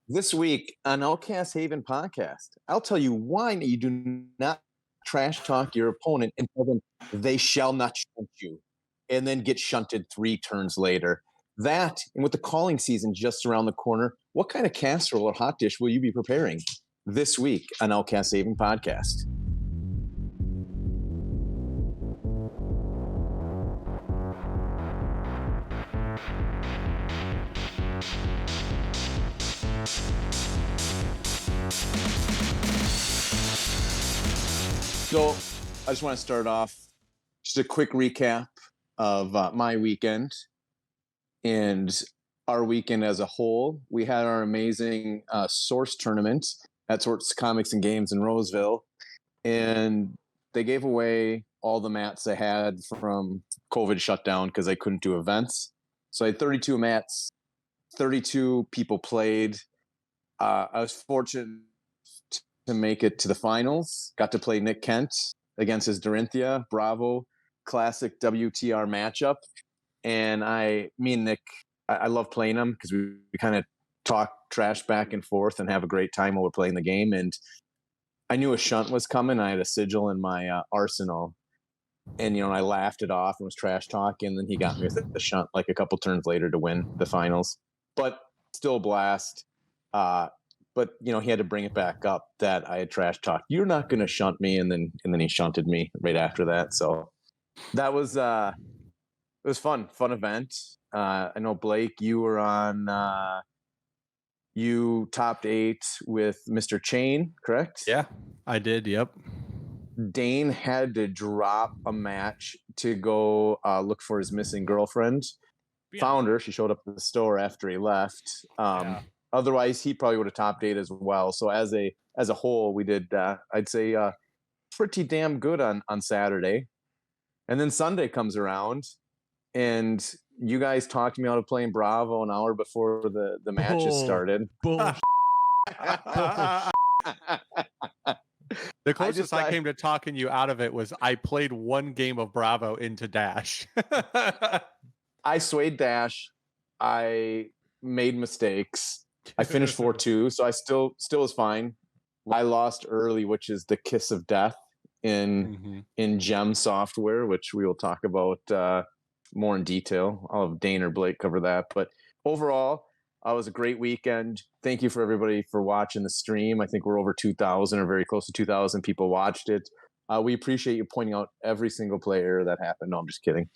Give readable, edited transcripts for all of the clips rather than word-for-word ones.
This week on Outcast Haven podcast, I'll tell you why you do not trash talk your opponent and tell them they shall not shunt you and then get shunted 3 turns later. That, and with the calling season just around the corner, what kind of casserole or hot dish will you be preparing this week on Outcast Haven podcast? So I just want to start off just a quick recap of my weekend and our weekend as a whole. We had our amazing Source tournament at Source Comics and Games in Roseville, and they gave away all the mats I had from COVID shutdown because I couldn't do events. So I had 32 mats, 32 people played. I was fortunate to make it to the finals. Got to play Nick Kent against his Dorinthia Bravo classic WTR matchup. And me and Nick, I love playing him because we kind of talk trash back and forth and have a great time while we're playing the game. And I knew a shunt was coming. I had a sigil in my arsenal. And, I laughed it off and was trash talking. And then he got me with the shunt like a couple turns later to win the finals. But still a blast. But he had to bring it back up that I had trash talked. You're not going to shunt me, and then he shunted me right after that. So that was it was fun event. I know Blake, you were on. You topped 8 with Mr. Chain, correct? Yeah, I did. Yep. Dane had to drop a match to go look for his missing girlfriend. Yeah. Found her. She showed up at the store after he left. Yeah. Otherwise, he probably would have topped 8 as well. So as a whole, we did, I'd say, pretty damn good on Saturday. And then Sunday comes around, and you guys talked me out of playing Bravo an hour before the matches started. The closest I came to talking you out of it was I played one game of Bravo into Dash. I swayed Dash. I made mistakes. I finished 4-2, so I still was fine. I lost early, which is the kiss of death in Gem software, which we will talk about more in detail. I'll have Dane or Blake cover that. But overall, it was a great weekend. Thank you for everybody for watching the stream. I think we're over 2,000 or very close to 2,000 people watched it. We appreciate you pointing out every single player that happened. No, I'm just kidding.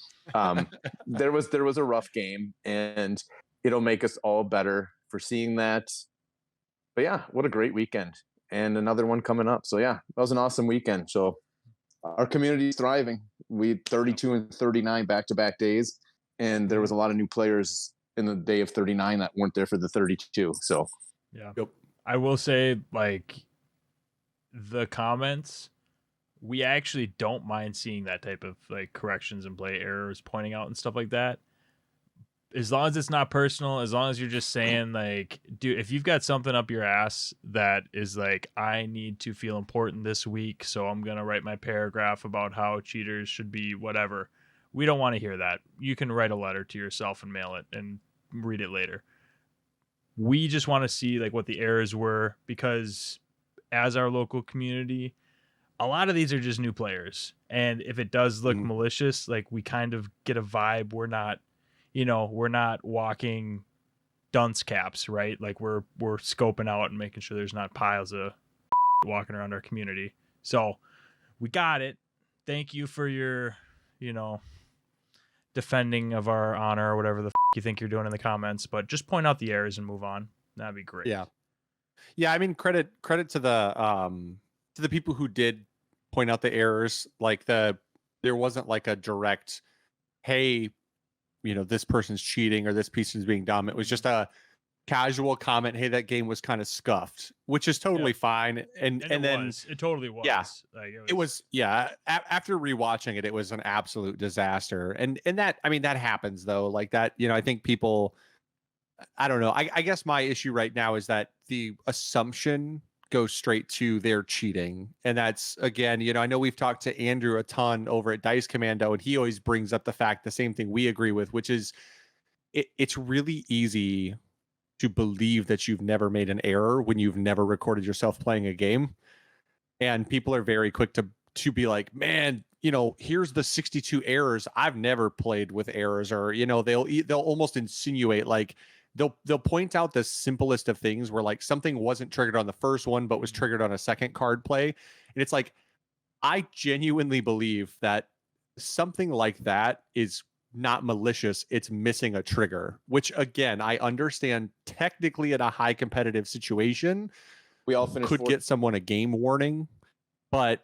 There was a rough game, and it'll make us all better for seeing that. But yeah, what a great weekend, and another one coming up. So yeah, that was an awesome weekend. So our community is thriving. We had 32 and 39 back-to-back days, and there was a lot of new players in the day of 39 that weren't there for the 32. So yeah, yep. I will say, like, the comments, we actually don't mind seeing that type of like corrections and play errors pointing out and stuff like that. As long as it's not personal, as long as you're just saying, like, dude, if you've got something up your ass that is like, I need to feel important this week, so I'm going to write my paragraph about how cheaters should be whatever. We don't want to hear that. You can write a letter to yourself and mail it and read it later. We just want to see like what the errors were, because as our local community, a lot of these are just new players. And if it does look malicious, like, we kind of get a vibe. We're not walking dunce caps, right? Like, we're scoping out and making sure there's not piles of walking around our community. So we got it. Thank you for your, defending of our honor or whatever the you think you're doing in the comments, but just point out the errors and move on. That'd be great. Yeah. I mean, credit to the people who did point out the errors. Like, there wasn't like a direct, hey, this person's cheating or this person's being dumb. It was just a casual comment. Hey, that game was kind of scuffed, which is totally fine. And then it totally was. Yeah, like, it was. After rewatching it, it was an absolute disaster. And that, I mean, that happens though. Like that, I think people, I don't know. I guess my issue right now is that the assumption goes straight to their cheating. And that's, again, I know we've talked to Andrew a ton over at Dice Commando, and he always brings up the same thing we agree with, which is it's really easy to believe that you've never made an error when you've never recorded yourself playing a game. And people are very quick to be like, man, here's the 62 errors. I've never played with errors, or they'll almost insinuate, like they'll point out the simplest of things where like something wasn't triggered on the first one but was triggered on a second card play. And it's like, I genuinely believe that something like that is not malicious. It's missing a trigger, which again, I understand technically in a high competitive situation, we all could get someone a game warning, but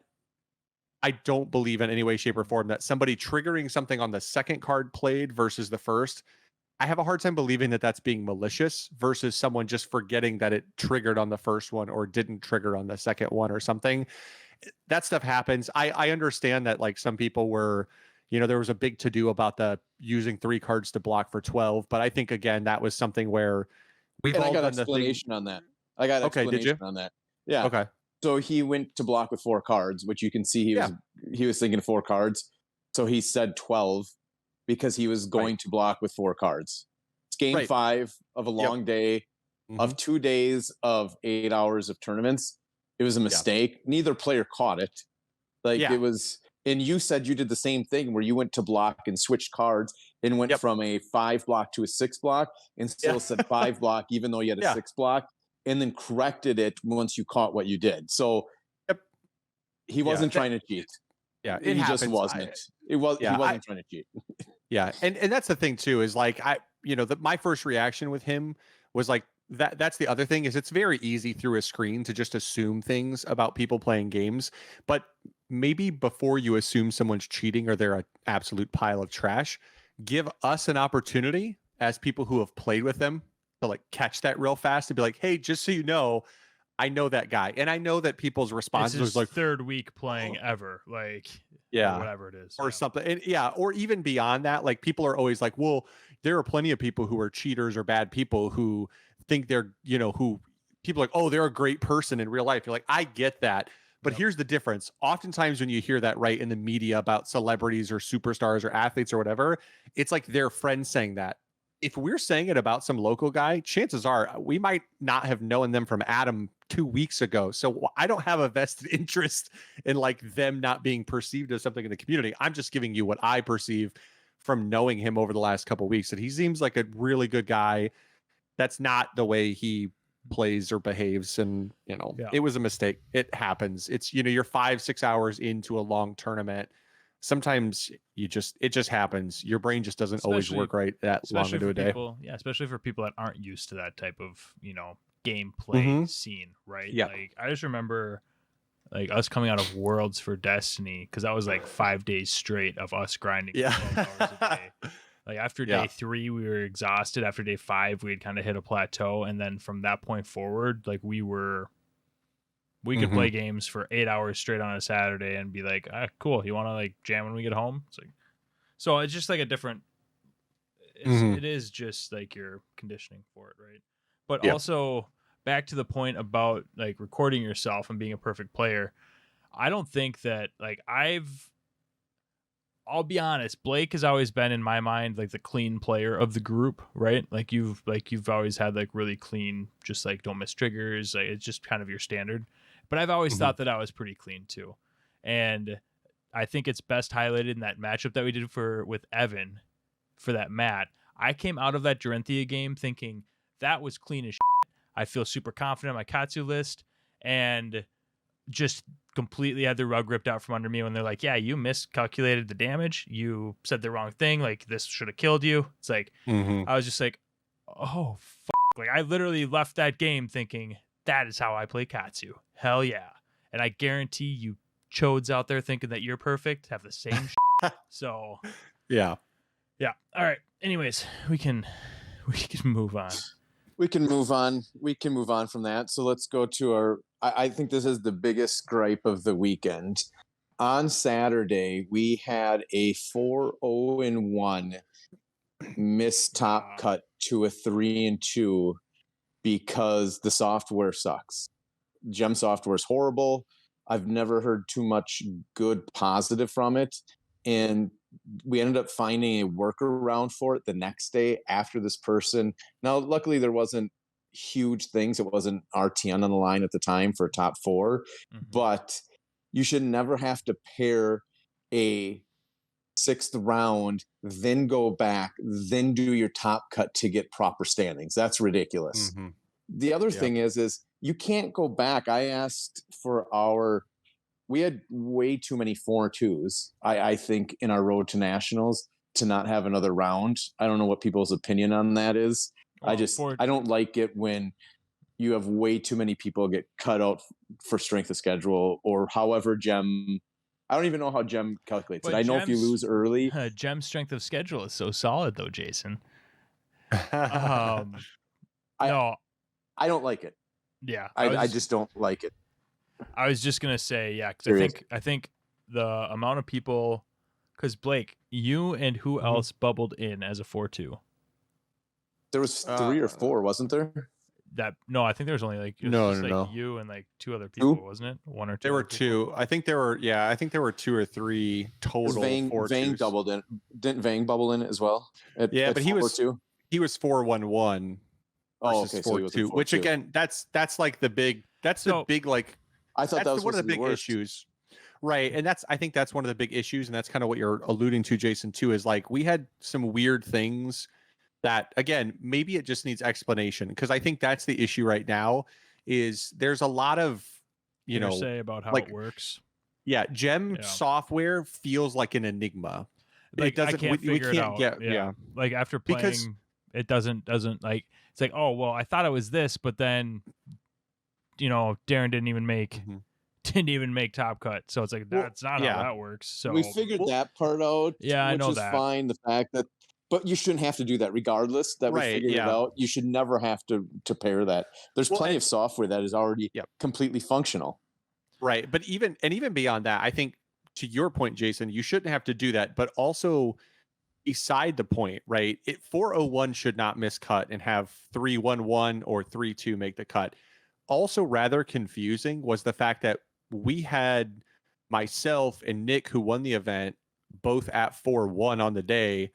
I don't believe in any way, shape, or form that somebody triggering something on the second card played versus the first, I have a hard time believing that that's being malicious versus someone just forgetting that it triggered on the first one or didn't trigger on the second one or something. That stuff happens. I understand that like some people were, there was a big to-do about the using 3 cards to block for 12, but I think again, that was something where we've all done the explanation on that. I got explanation on that. Yeah. Okay. So he went to block with 4 cards, which you can see he was thinking 4 cards. So he said 12 because he was going to block with 4 cards. It's game 5 of a long day of 2 days of 8 hours of tournaments. It was a mistake. Neither player caught it. It was, and you said you did the same thing where you went to block and switched cards and went from a 5 block to a 6 block and still said 5 block, even though you had a 6 block, and then corrected it once you caught what you did. So he wasn't trying to cheat. Yeah, he just wasn't. He wasn't trying to cheat. Yeah, and that's the thing too, is like my first reaction with him was like that's the other thing, is it's very easy through a screen to just assume things about people playing games, but maybe before you assume someone's cheating or they're an absolute pile of trash, give us an opportunity as people who have played with them to like catch that real fast and be like, hey, just so you know, I know that guy. And I know that people's responses was like, third week playing ever, like, or whatever it is, or something. And or even beyond that, like people are always like, well, there are plenty of people who are cheaters or bad people who think they're, who people are like, oh, they're a great person in real life. You're like, I get that. But here's the difference. Oftentimes when you hear that right in the media about celebrities or superstars or athletes or whatever, it's like their friends saying that. If we're saying it about some local guy, chances are we might not have known them from Adam 2 weeks ago. So I don't have a vested interest in like them not being perceived as something in the community. I'm just giving you what I perceive from knowing him over the last couple of weeks, that he seems like a really good guy. That's not the way he plays or behaves, and it was a mistake. It happens. It's you're 5-6 hours into a long tournament. Sometimes it just happens. Your brain just doesn't always work right that long into a day. Especially for people that aren't used to that type of gameplay scene, right? Yeah. Like I just remember like us coming out of Worlds for Destiny, because that was like 5 days straight of us grinding 12 hours a day. Like after day 3, we were exhausted. After day 5, we had kind of hit a plateau, and then from that point forward, like we could play games for 8 hours straight on a Saturday and be like, cool, you want to like jam when we get home? It's like, so it's just like a different. It is just like you're conditioning for it, right? But also back to the point about like recording yourself and being a perfect player. I don't think that like I'll be honest, Blake has always been in my mind like the clean player of the group, right? Like you've always had like really clean, just like don't miss triggers. Like it's just kind of your standard. But I've always thought that I was pretty clean too. And I think it's best highlighted in that matchup that we did with Evan for that mat. I came out of that Dorinthia game thinking that was clean as shit. I feel super confident on my Katsu list, and just completely had the rug ripped out from under me when they're like, yeah, you miscalculated the damage. You said the wrong thing. Like this should have killed you. It's like, I was just like, oh, fuck. Like I literally left that game thinking that is how I play Katsu. Hell yeah. And I guarantee you chodes out there thinking that you're perfect have the same shit. So yeah. All right. Anyways, we can move on. We can move on from that. So let's go to I think this is the biggest gripe of the weekend. On Saturday, we had a 4-0-1 missed top cut to a 3-2 because the software sucks. Gem software is horrible. I've never heard too much good positive from it. And we ended up finding a workaround for it the next day after this person. Now, luckily, there wasn't huge things. It wasn't RTN on the line at the time for top 4, but you should never have to pair a 6th round, then go back, then do your top cut to get proper standings. That's ridiculous. The other thing is you can't go back. I asked for we had way too many 4-2s, I think, in our road to nationals to not have another round. I don't know what people's opinion on that is. I don't like it when you have way too many people get cut out for strength of schedule or however Gem. I don't even know how Gem calculates it. I know if you lose early, Gem's strength of schedule is so solid though, Jason. I don't like it. Yeah, I just don't like it. I was just gonna say, yeah, because I think the amount of people, because Blake, you and who else bubbled in as a 4-2? There was 3 or 4, wasn't there? I think there was only like you and like 2 other people, wasn't it? 1 or 2. There were 2. I think there were 2 or 3 total. Vang doubled in. Didn't Vang bubble in as well? But he was 4-1-1. Oh, okay. 4-2, which again, that's like the big. That's the big like. I thought that was one of the big issues, right? And I think that's one of the big issues, and that's kind of what you're alluding to, Jason. Too, is like we had some weird things that, again, maybe it just needs explanation, because I think that's the issue right now. Is there's a lot of say about how it works. Yeah, Gem software feels like an enigma. Like, it doesn't. We can't get. Yeah, like after playing, it doesn't like. It's like, oh well, I thought it was this, but then, Darren didn't even make top cut. So it's like that's not how that works. So we figured that part out. Yeah, I know which is fine. The fact that, but you shouldn't have to do that regardless. That we figured it out. You should never have to pair that. There's plenty of software that is already completely functional. Right, but even beyond that, I think to your point, Jason, you shouldn't have to do that. But also, beside the point, right? 401 should not miscut and have 311 or 32 make the cut. Also, rather confusing was the fact that we had myself and Nick, who won the event, both at 4-1 on the day,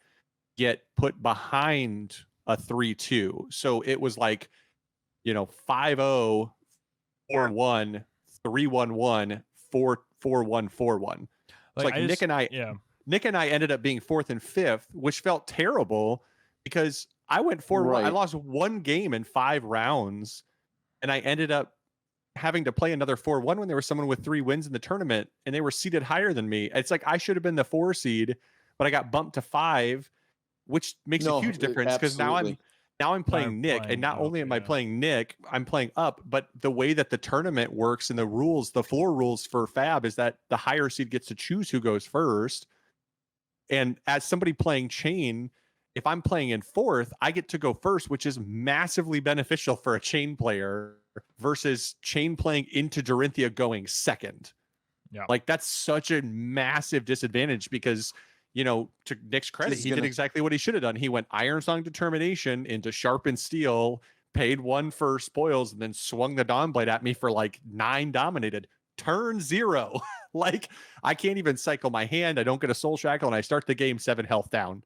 get put behind a 3-2. So it was like, 5-0, 4-1, 3-1-1, 4-1, 4-1. It's like Nick and I ended up being 4th and 5th, which felt terrible because I went 4-1. I lost 1 game in 5 rounds, and I ended up having to play another 4-1 when there was someone with 3 wins in the tournament, and they were seeded higher than me. It's like I should have been the 4 seed, but I got bumped to 5, which makes a huge difference because now I'm playing Nick, and not only am I playing Nick, I'm playing up, but the way that the tournament works and the rules, the floor rules for Fab is that the higher seed gets to choose who goes first. And as somebody playing Chain, if I'm playing in 4th, I get to go first, which is massively beneficial for a Chain player versus Chain playing into Dorinthia going 2nd. Yeah. Like that's such a massive disadvantage because, to Nick's credit, he did exactly what he should have done. He went Iron Song Determination into Sharpened Steel, paid 1 for spoils, and then swung the Dawn Blade at me for like 9 dominated. Turn 0. Like I can't even cycle my hand. I don't get a soul shackle, and I start the game 7 health down.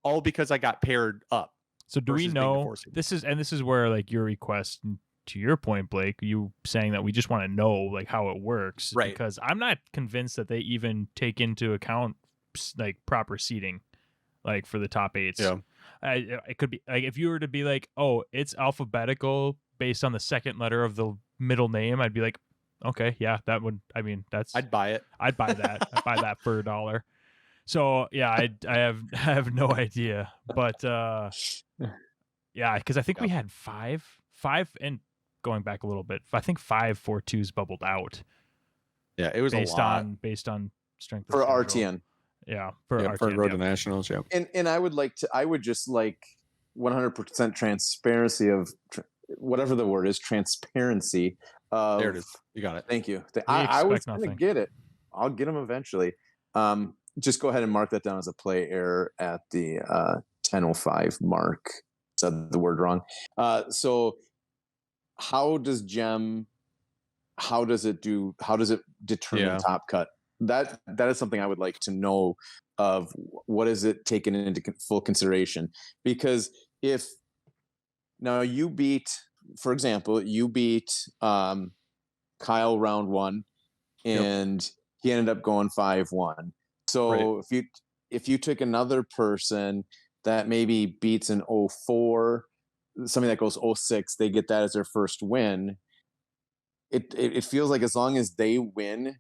All because I got paired up. So do we know this is where like your request, to your point, Blake, you saying that we just want to know like how it works, right? Because I'm not convinced that they even take into account like proper seating, like for the top 8s. Yeah, it could be like if you were to be like, oh, it's alphabetical based on the 2nd letter of the middle name, I'd be like, okay, yeah, that would. I mean, I'd buy it. I'd buy that. I'd buy that for $1. So yeah, I have no idea, but yeah, because I think we had five, and going back a little bit, I think 5 4-2s bubbled out. Yeah, it was based a lot on strength for RTN. Yeah, for RTN, for Road to Nationals. Yeah, and I would just like 100% transparency of whatever the word is, transparency. There it is. You got it. Thank you. I was going to get it. I'll get them eventually. Just go ahead and mark that down as a play error at the 10:05 mark. Said the word wrong. So how does Gem, how does it determine top cut? That is something I would like to know of. What is it taken into full consideration? Because if Now you beat, for example, you beat Kyle round one, and he ended up going 5-1. So if you took another person that maybe beats an 04, somebody that goes 06, they get that as their first win. It feels like as long as they win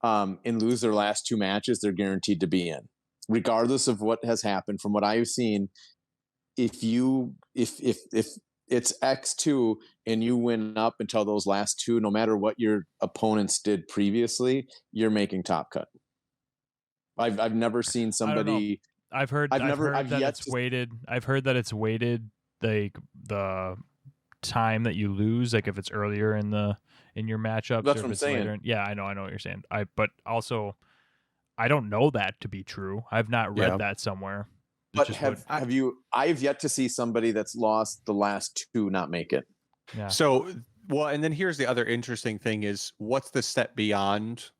and lose their last two matches, they're guaranteed to be in, regardless of what has happened. From what I've seen, if it's X2 and you win up until those last two, no matter what your opponents did previously, you're making top cut. I've never seen somebody. I've heard that it's weighted. I've heard that it's weighted, like the time that you lose, like if it's earlier in your matchups. That's or what I'm it's saying. later. Yeah, I know what you're saying. But also, I don't know that to be true. I've not read that somewhere. But have you? I've yet to see somebody that's lost the last two not make it. Yeah. So, well, and then here's the other interesting thing is what's the step beyond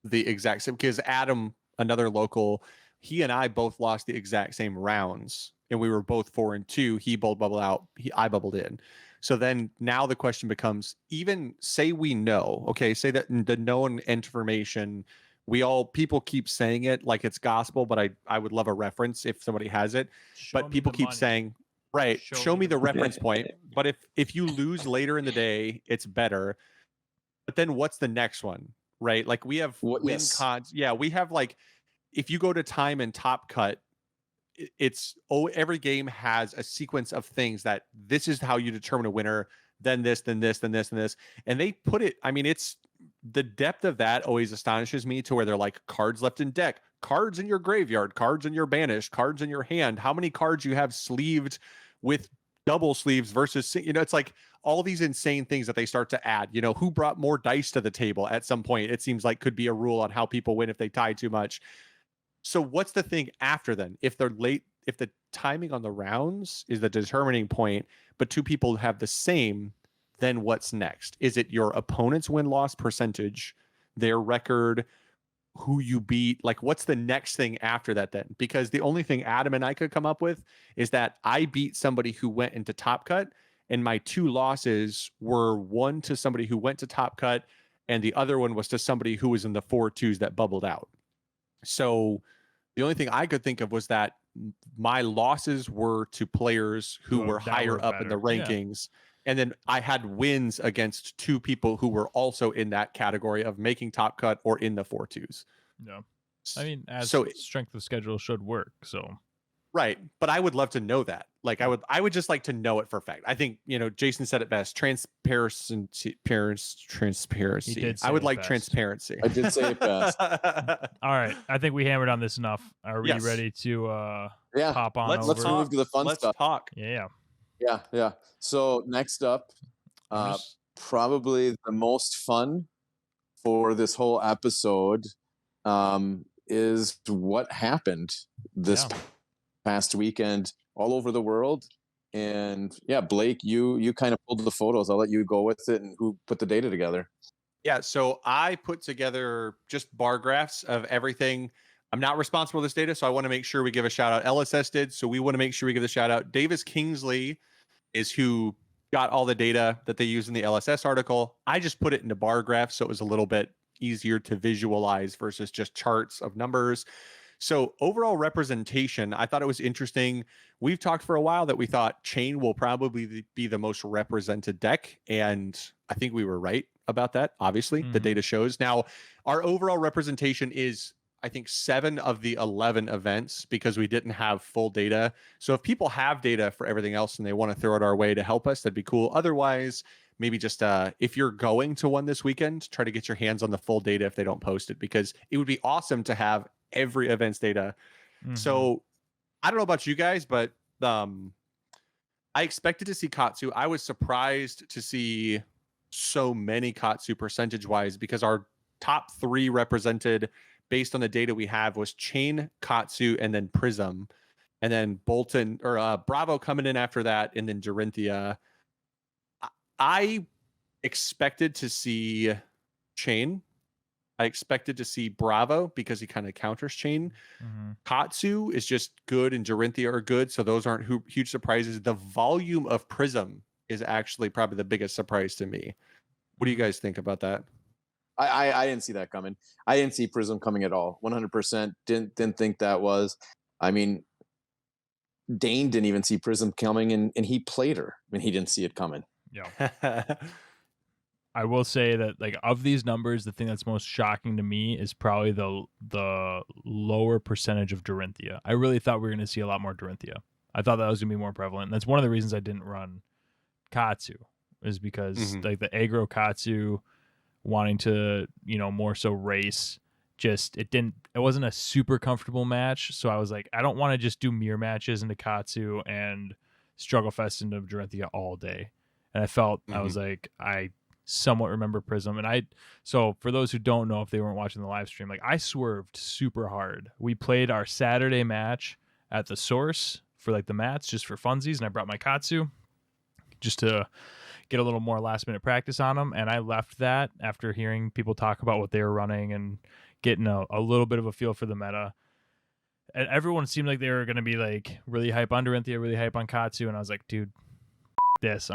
the exact same? Because Adam, another local, he and I both lost the exact same rounds, and we were both 4-2. He bubbled out. I bubbled in. So then now the question becomes, even say we know, okay, say that the known information, people keep saying it like it's gospel, but I would love a reference if somebody has it. But people keep saying, right, show me the reference point. But if you lose later in the day, it's better. But then what's the next one? Right? Like we have win cons. Yeah, we have like if you go to time and top cut, every game has a sequence of things that this is how you determine a winner, then this, then this, then this, and this. And they put it, I mean, it's the depth of that always astonishes me to where they're like cards left in deck, cards in your graveyard, cards in your banished, cards in your hand, how many cards you have sleeved with double sleeves versus, it's like all these insane things that they start to add, who brought more dice to the table at some point, it seems like could be a rule on how people win if they tie too much. So what's the thing after then? If they're late, if the timing on the rounds is the determining point, but two people have the same, then what's next? Is it your opponent's win-loss percentage, their record, who you beat? Like, what's the next thing after that then? Because the only thing Adam and I could come up with is that I beat somebody who went into top cut, and my two losses were one to somebody who went to top cut, and the other one was to somebody who was in the 4-2s that bubbled out. So the only thing I could think of was that my losses were to players who were higher up in the rankings. Yeah. And then I had wins against two people who were also in that category of making top cut or in the 4-2s. Yeah. I mean, strength of schedule should work. So. Right. But I would love to know that. Like I would just like to know it for a fact. I think, Jason said it best. Transparency. I would like transparency. I did say it best. All right. I think we hammered on this enough. Are we ready to pop on over? Let's move to the fun stuff. Let's talk. Yeah. So next up, probably the most fun for this whole episode is what happened this past weekend all over the world. And Blake, you kind of pulled the photos. I'll let you go with it and who put the data together. Yeah, so I put together just bar graphs of everything. I'm not responsible for this data, so I want to make sure we give a shout out. LSS did, so we want to make sure we give the shout out. Davis Kingsley is who got all the data that they use in the LSS article. I just put it into bar graphs, so it was a little bit easier to visualize versus just charts of numbers. So overall representation, I thought it was interesting. We've talked for a while that we thought Chain will probably be the most represented deck, and I think we were right about that. Obviously, the data shows. Now, our overall representation is, I think, 7 of the 11 events because we didn't have full data. So if people have data for everything else and they want to throw it our way to help us, that'd be cool. Otherwise, maybe just if you're going to one this weekend, try to get your hands on the full data if they don't post it, because it would be awesome to have every event's data. So I don't know about you guys, but I expected to see Katsu. I was surprised to see so many Katsu percentage wise, because our top 3 represented based on the data we have was Chain, Katsu, and then Prism, and then Bolton or Bravo coming in after that, and then Dorinthia. I expected to see Chain. I expected to see Bravo because he kind of counters chain. Katsu is just good and Dorinthia are good, so those aren't huge surprises. The volume of Prism is actually probably the biggest surprise to me. What do you guys think about that? I didn't see that coming. I didn't see Prism coming at all. 100% didn't think that was. I mean, Dane didn't even see Prism coming, and he played her. I mean, he didn't see it coming. Yeah. I will say that, like, of these numbers, the thing that's most shocking to me is probably the lower percentage of Dorinthia. I really thought we were going to see a lot more Dorinthia. I thought that was going to be more prevalent. And that's one of the reasons I didn't run Katsu, is because like the aggro Katsu wanting to, more so race, just it wasn't a super comfortable match. So I was like, I don't want to just do mirror matches into Katsu and struggle fest into Dorinthia all day. And I felt I was like, I somewhat remember Prism, and so for those who don't know, if they weren't watching the live stream, like, I swerved super hard. We played our Saturday match at the Source for like the mats, just for funsies, and I brought my Katsu just to get a little more last minute practice on them, and I left that after hearing people talk about what they were running and getting a little bit of a feel for the meta. And everyone seemed like they were going to be like really hype on Dorinthia, really hype on Katsu, and I was like, dude, this,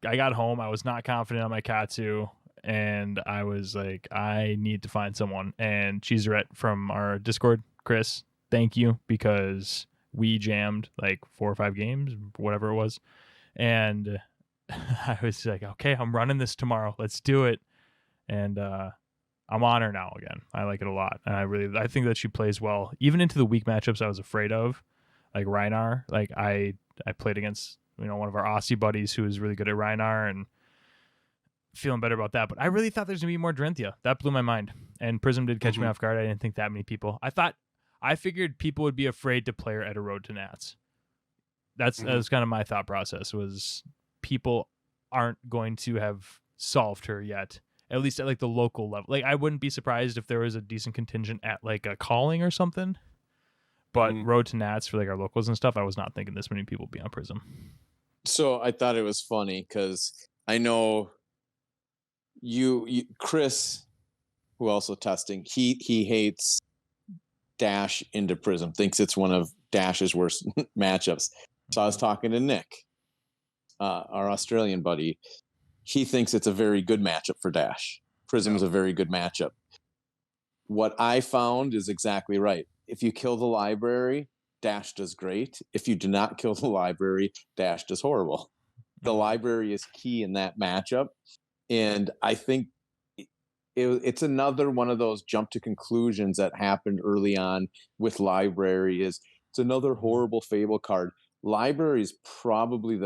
I got home, I was not confident on my Katsu, and I was like, I need to find someone. And Cheezerette from our Discord, Chris, thank you, because we jammed like 4 or 5 games, whatever it was. And I was like, okay, I'm running this tomorrow. Let's do it. And I'm on her now again. I like it a lot. And I think that she plays well, even into the weak matchups I was afraid of, like Rhinar. Like I played against, one of our Aussie buddies who is really good at Rhinar, and feeling better about that. But I really thought there's going to be more Dorinthia. That blew my mind. And Prism did catch me off guard. I didn't think that many people. I figured people would be afraid to play her at a Road to Nats. That was kind of my thought process, was people aren't going to have solved her yet, at least at like the local level. Like, I wouldn't be surprised if there was a decent contingent at like a calling or something. But Road to Nats for like our locals and stuff, I was not thinking this many people would be on Prism. So I thought it was funny because I know you Chris, who also testing, he hates Dash into Prism, thinks it's one of Dash's worst matchups. So I was talking to Nick, our Australian buddy. He thinks it's a very good matchup for Dash. Prism is a very good matchup. What I found is exactly right. If you kill the library, Dash does great. If you do not kill the library, Dash does horrible. The library is key in that matchup. And I think it's another one of those jump to conclusions that happened early on with library. It's another horrible Fable card. Library is probably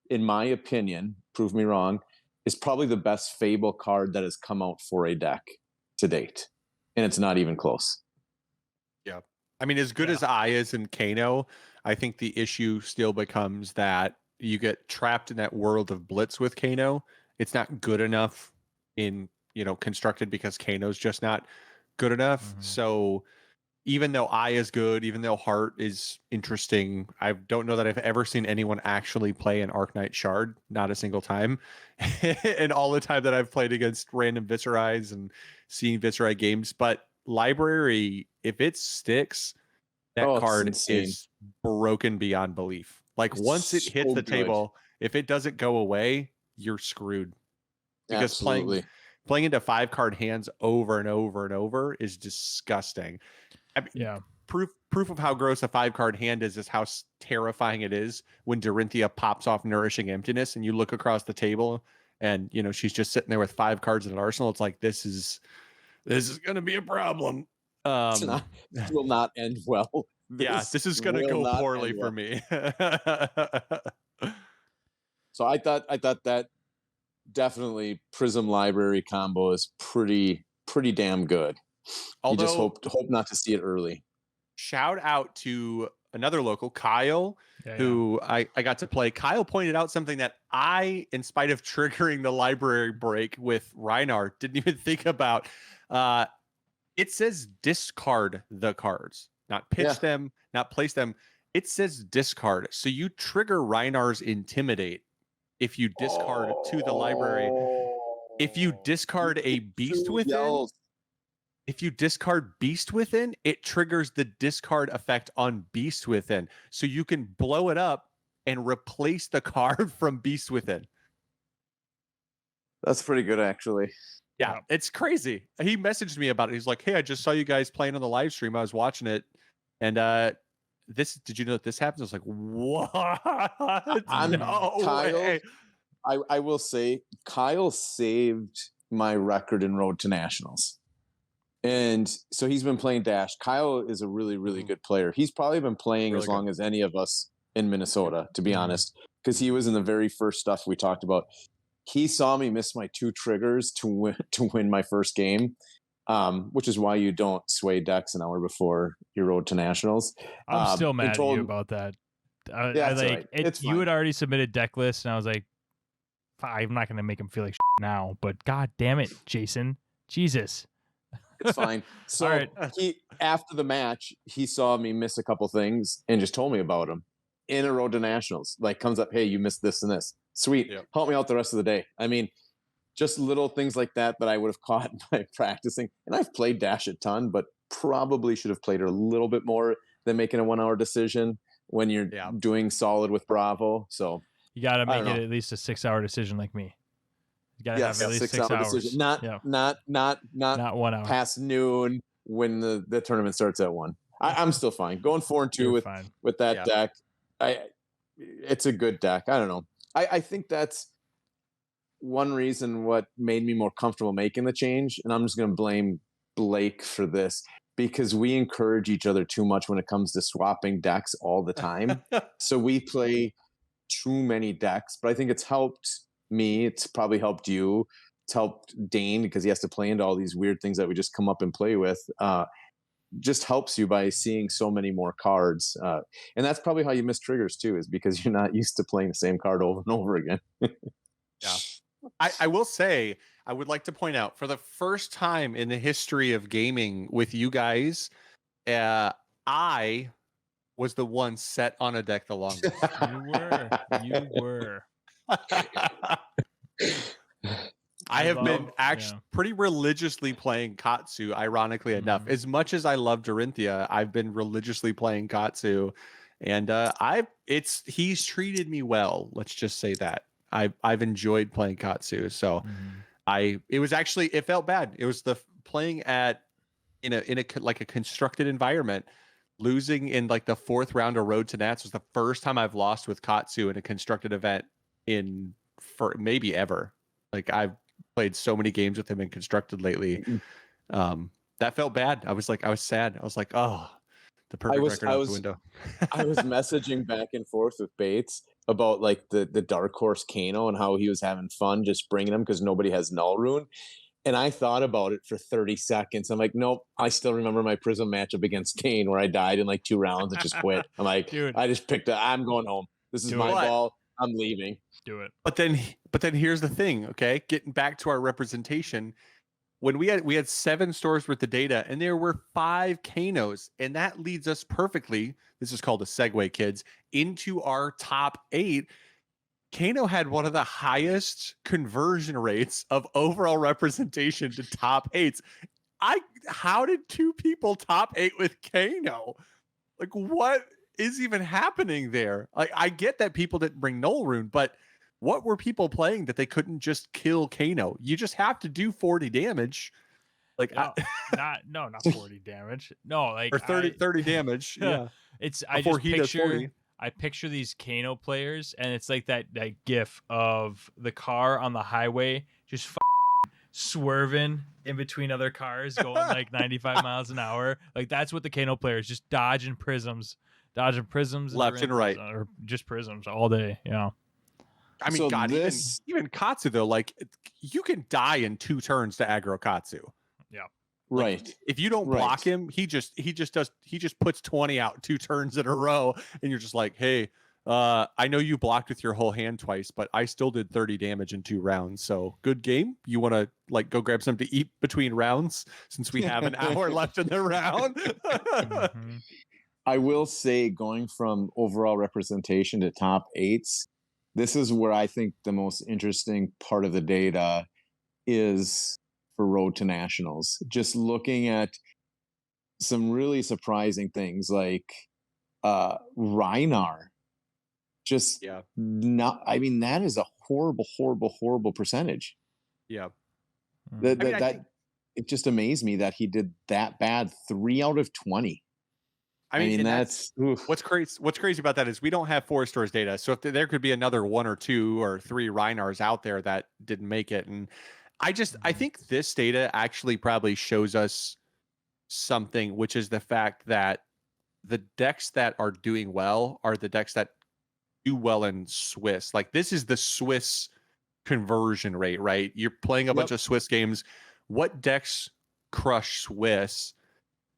in my opinion, prove me wrong, is probably the best Fable card that has come out for a deck to date. And it's not even close. Yeah. I mean, as good as I is in Kano, I think the issue still becomes that you get trapped in that world of Blitz with Kano. It's not good enough in, constructed, because Kano's just not good enough. So even though I is good, even though Heart is interesting, I don't know that I've ever seen anyone actually play an Arknight Shard, not a single time. And all the time that I've played against random Viscerais and seeing Viscerai games. But Library, if it sticks, that card is broken beyond belief. Like, once it hits the table, if it doesn't go away, you're screwed. Because playing into 5-card hands over and over and over is disgusting. I mean, proof of how gross a 5-card hand is how terrifying it is when Dorinthia pops off Nourishing Emptiness and you look across the table and she's just sitting there with 5 cards in an arsenal. It's like, this is going to be a problem. It will not end well. This is going to go poorly for me. So I thought that definitely Prism Library combo is pretty damn good. Although, you just hope not to see it early. Shout out to another local, Kyle, who I got to play. Kyle pointed out something that I, in spite of triggering the library break with Rhinar, didn't even think about. It says discard the cards, not pitch them, not place them. It says discard. So you trigger Rhinar's Intimidate if you discard to the library. If you discard a Beast Within, If you discard Beast Within, it triggers the discard effect on Beast Within. So you can blow it up and replace the card from Beast Within. That's pretty good, actually. Yeah, it's crazy. He messaged me about it. He's like, "Hey, I just saw you guys playing on the live stream. I was watching it, and did you know that this happens?" I was like, "What? No Kyle, way." I will say, Kyle saved my record in Road to Nationals. And so he's been playing Dash. Kyle is a really, really good player. He's probably been playing really as long as any of us in Minnesota, to be honest, because he was in the very first stuff we talked about. He saw me miss my 2 triggers to win my first game, which is why you don't sway decks an hour before your Road to Nationals. I'm still mad at you about that. Yeah, right. You had already submitted deck lists, and I was like, I'm not going to make him feel like now, but god damn it, Jason. Jesus. It's fine. So he, after the match, he saw me miss a couple things and just told me about them in a Road to Nationals. Like, comes up, hey, you missed this and this. Sweet. Yep. Help me out the rest of the day. I mean, just little things like that I would have caught by practicing. And I've played Dash a ton, but probably should have played it a little bit more than making a 1-hour decision when you're doing solid with Bravo. So you got to make it at least a 6-hour decision like me. You got to have at least 6 hours. Decision. Not 1 hour past noon when the tournament starts at 1. I'm still fine. Going 4-2 with that deck. It's a good deck. I don't know. I think that's one reason what made me more comfortable making the change. And I'm just going to blame Blake for this, because we encourage each other too much when it comes to swapping decks all the time. So we play too many decks, but I think it's helped me. It's probably helped you. It's helped Dane because he has to play into all these weird things that we just come up and play with. Just helps you by seeing so many more cards. And that's probably how you miss triggers too, is because you're not used to playing the same card over and over again. Yeah. I will say, I would like to point out, for the first time in the history of gaming with you guys, I was the one set on a deck the longest. You were. I have been actually pretty religiously playing Katsu, ironically enough. As much as I love Dorinthia, I've been religiously playing Katsu, and he's treated me well. Let's just say that. I've enjoyed playing Katsu. So it felt bad. It was the playing in a constructed environment. Losing in like the 4th round of Road to Nats was the first time I've lost with Katsu in a constructed event for maybe ever. Like, I've played so many games with him in constructed lately. That felt bad. I was sad. I was like, oh, the perfect record out the window. I was messaging back and forth with Bates about like the Dark Horse Kano and how he was having fun just bringing him because nobody has Null Rune. And I thought about it for 30 seconds. I'm like, nope, I still remember my Prism matchup against Kane where I died in like 2 rounds and just quit. I'm like, dude, I just picked I'm going home. This is my ball. I'm leaving. Do it. But then here's the thing, okay? Getting back to our representation, when we had 7 stores worth of data and there were 5 Kanos, and that leads us perfectly, this is called a segue, kids, into our top 8. Kano had one of the highest conversion rates of overall representation to top 8s. How did 2 people top 8 with Kano? Like, what is even happening there? Like, I get that people didn't bring Null Rune, but what were people playing that they couldn't just kill Kano? You just have to do 40 damage. Like, not 40 damage. No, like, or 30 damage. Yeah. I picture these Kano players, and it's like that gif of the car on the highway just swerving in between other cars going like 95 miles an hour. Like, that's what the Kano players, just dodging prisms left and right, or just prisms all day. Yeah. I mean, so even Katsu though, like, you can die in 2 turns to aggro Katsu. Yeah. Right. Like, if you don't block him, he just puts 20 out 2 turns in a row, and you're just like, hey, I know you blocked with your whole hand twice, but I still did 30 damage in 2 rounds. So good game. You want to like go grab something to eat between rounds since we have an hour left in the round. I will say, going from overall representation to top 8s, this is where I think the most interesting part of the data is for Road to Nationals. Just looking at some really surprising things like Reinar. Just not. I mean, that is a horrible percentage. Yeah. That it just amazed me that he did that bad. 3 out of 20. I mean, that's what's crazy about that is we don't have 4 stores data. So if there could be another 1 or 2 or 3 Reinars out there that didn't make it. And I think this data actually probably shows us something, which is the fact that the decks that are doing well are the decks that do well in Swiss. Like this is the Swiss conversion rate, right? You're playing a bunch of Swiss games. What decks crush Swiss?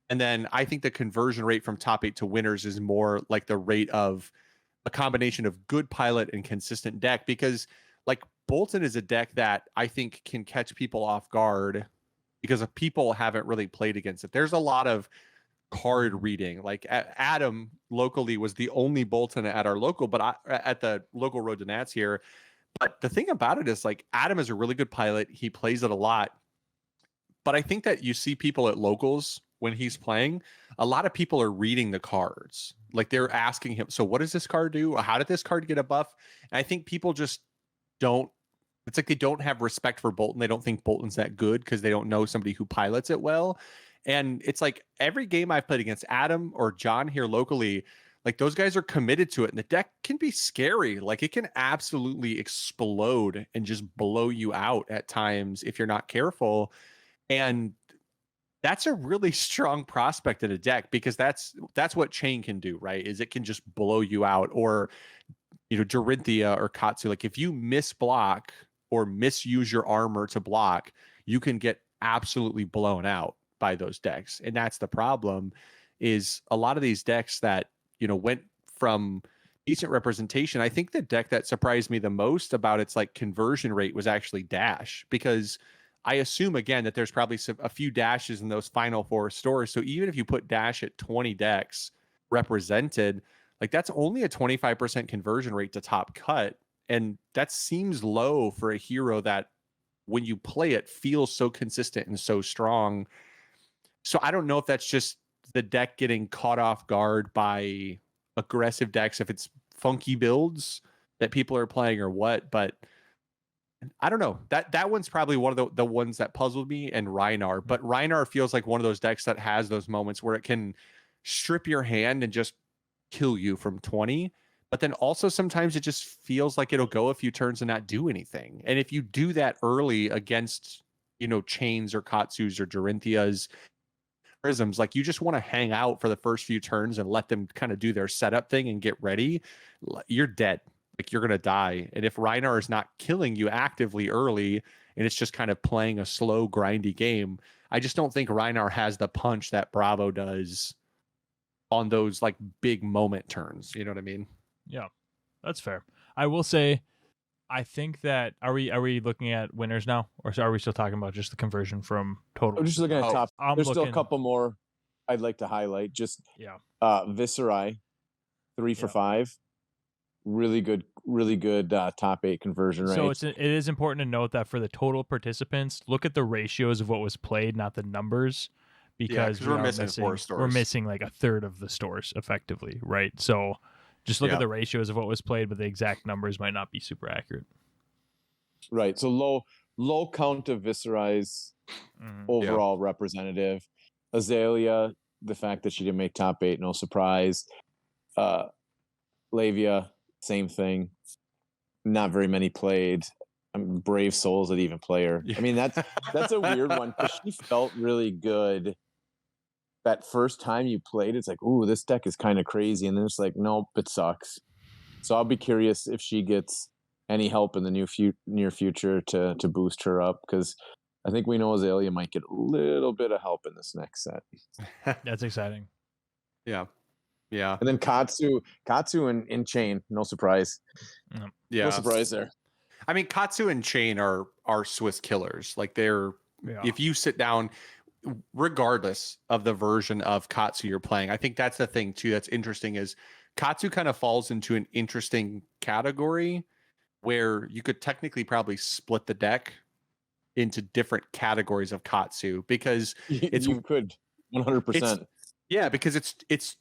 And then I think the conversion rate from top 8 to winners is more like the rate of a combination of good pilot and consistent deck, because like Bolton is a deck that I think can catch people off guard because people haven't really played against it. There's a lot of card reading. Like Adam locally was the only Bolton at our local, but at the local Road to Nats here. But the thing about it is like Adam is a really good pilot. He plays it a lot. But I think that you see people at locals when he's playing, a lot of people are reading the cards. Like they're asking him, so what does this card do? How did this card get a buff? And I think people just don't, it's like they don't have respect for Bolton. They don't think Bolton's that good because they don't know somebody who pilots it well. And it's like every game I've played against Adam or John here locally, like those guys are committed to it. And the deck can be scary. Like it can absolutely explode and just blow you out at times if you're not careful. And that's a really strong prospect in a deck because that's what Chain can do, right? Is it can just blow you out, or Dorinthia or Katsu. Like if you misblock or misuse your armor to block, you can get absolutely blown out by those decks. And that's the problem, is a lot of these decks that went from decent representation. I think the deck that surprised me the most about its like conversion rate was actually Dash, because I assume again that there's probably a few dashes in those final 4 stores. So even if you put Dash at 20 decks represented, like that's only a 25% conversion rate to top cut. And that seems low for a hero that when you play it feels so consistent and so strong. So I don't know if that's just the deck getting caught off guard by aggressive decks, if it's funky builds that people are playing or what, but I don't know. That one's probably one of the ones that puzzled me, and Reinar. But Reinar feels like one of those decks that has those moments where it can strip your hand and just kill you from 20. But then also sometimes it just feels like it'll go a few turns and not do anything. And if you do that early against, Chains or Katsus or Dorinthias, Prisms, like you just want to hang out for the first few turns and let them kind of do their setup thing and get ready, you're dead. Like you're going to die. And if Reinar is not killing you actively early and it's just kind of playing a slow, grindy game, I just don't think Reinar has the punch that Bravo does on those like big moment turns. You know what I mean? Yeah, that's fair. I will say, I think that are we looking at winners now, or are we still talking about just the conversion from total? I'm just looking at top. There's still a couple more I'd like to highlight. Just Viserai, 3 for 5. Really good top 8 conversion rate. So it is important to note that for the total participants, look at the ratios of what was played, not the numbers, because we're missing 4 stores. We're missing like a third of the stores effectively, right? So just look at the ratios of what was played, but the exact numbers might not be super accurate. Right. So low count of Viserai's overall representative. Azalea, the fact that she didn't make top 8, no surprise. Lavia, same thing. Not very many played. Brave Souls that even play her. I mean, that's a weird one because she felt really good that first time you played. It's like, ooh, this deck is kind of crazy, and then it's like, nope, it sucks. So I'll be curious if she gets any help in the near future to boost her up, because I think we know Azalea might get a little bit of help in this next set. That's exciting. Yeah. And then Katsu and Chain, no surprise. Yeah. No surprise there. I mean, Katsu and Chain are Swiss killers. Like they're, if you sit down, regardless of the version of Katsu you're playing, I think that's the thing too that's interesting, is Katsu kind of falls into an interesting category where you could technically probably split the deck into different categories of Katsu because you could 100%. Yeah, because it's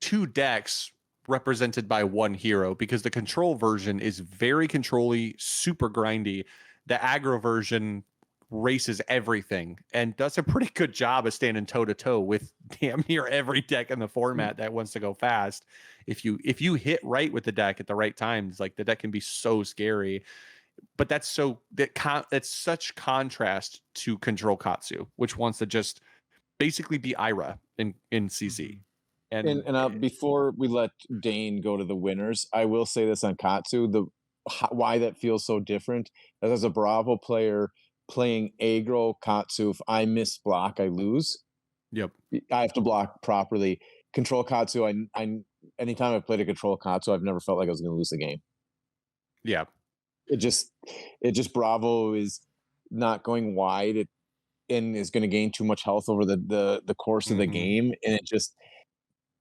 2 decks represented by 1 hero, because the control version is very control-y, super grindy. The aggro version races everything and does a pretty good job of standing toe-to-toe with damn near every deck in the format that wants to go fast. If you hit right with the deck at the right times, like the deck can be so scary. But that's such contrast to Control Katsu, which wants to just basically be Ira in CC. And before we let Dane go to the winners, I will say this on Katsu: why that feels so different. As a Bravo player playing aggro Katsu, if I miss block, I lose. Yep, I have to block properly. Control Katsu, I anytime I've played a Control Katsu, I've never felt like I was going to lose the game. Yeah, it just Bravo is not going wide. And is going to gain too much health over the course of the game, and it just,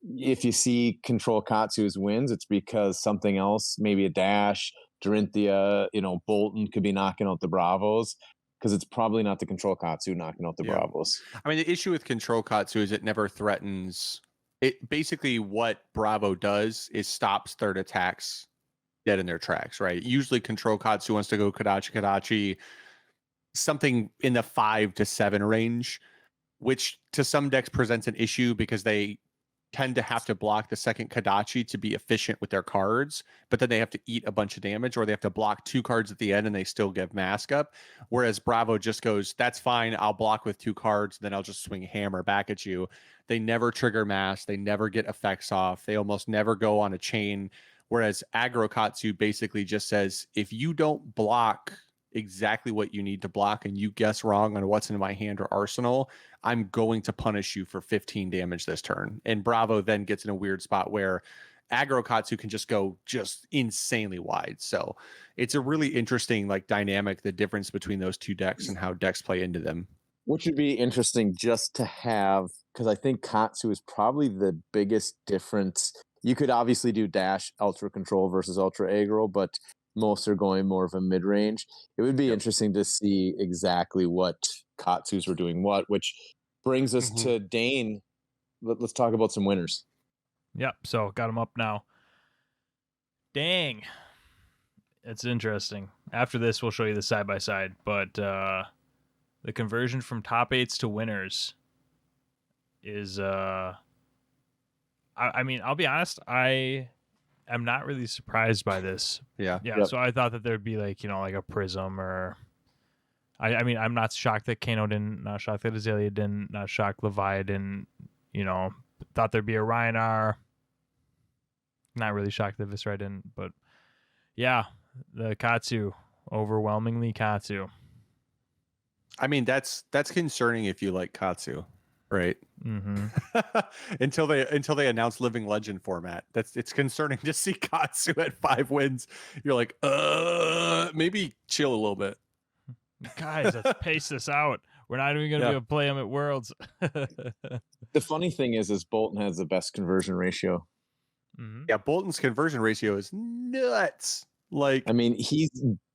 if you see Control Katsu's wins, it's because something else, maybe a dash, Dorinthia, Bolton could be knocking out the Bravos, because it's probably not the Control Katsu knocking out the Bravos. I mean, the issue with Control Katsu is it never threatens. It basically, what Bravo does is stops third attacks dead in their tracks, right? Usually Control Katsu wants to go Kadachi, something in the 5 to 7 range, which to some decks presents an issue because they tend to have to block the second Kadachi to be efficient with their cards, but then they have to eat a bunch of damage, or they have to block 2 cards at the end and they still give mask up. Whereas Bravo just goes, that's fine, I'll block with 2 cards, then I'll just swing hammer back at you. They never trigger mask, they never get effects off, they almost never go on a chain. Whereas Aggro Katsu basically just says, if you don't block exactly what you need to block and you guess wrong on what's in my hand or arsenal, I'm going to punish you for 15 damage this turn. And Bravo then gets in a weird spot where Aggro Katsu can just go just insanely wide. So it's a really interesting dynamic, the difference between those 2 decks and how decks play into them. Which would be interesting just to have, because I think Katsu is probably the biggest difference. You could obviously do dash ultra control versus ultra aggro, but most are going more of a mid-range. It would be interesting to see exactly what Katsus were doing what, which brings us to Dane. Let's talk about some winners. Yep, so got them up now. Dang. It's interesting. After this, we'll show you the side-by-side, but the conversion from top 8s to winners is... I mean, I'll be honest, I'm not really surprised by this. Yeah. Yep. So I thought that there'd be like a Prism, or I mean, I'm not shocked that Kano didn't, not shocked that Azalea didn't, not shocked Leviathan, thought there'd be a Rhinar. Not really shocked that Viscera didn't, but yeah, the Katsu, overwhelmingly Katsu. I mean, that's concerning if you like Katsu, right? Mm-hmm. until they announce Living Legend format. It's concerning to see Katsu at 5 wins. You're like, maybe chill a little bit. Guys, let's pace this out. We're not even going to be able to play them at Worlds. The funny thing is Bolton has the best conversion ratio. Mm-hmm. Yeah, Bolton's conversion ratio is nuts. I mean, he's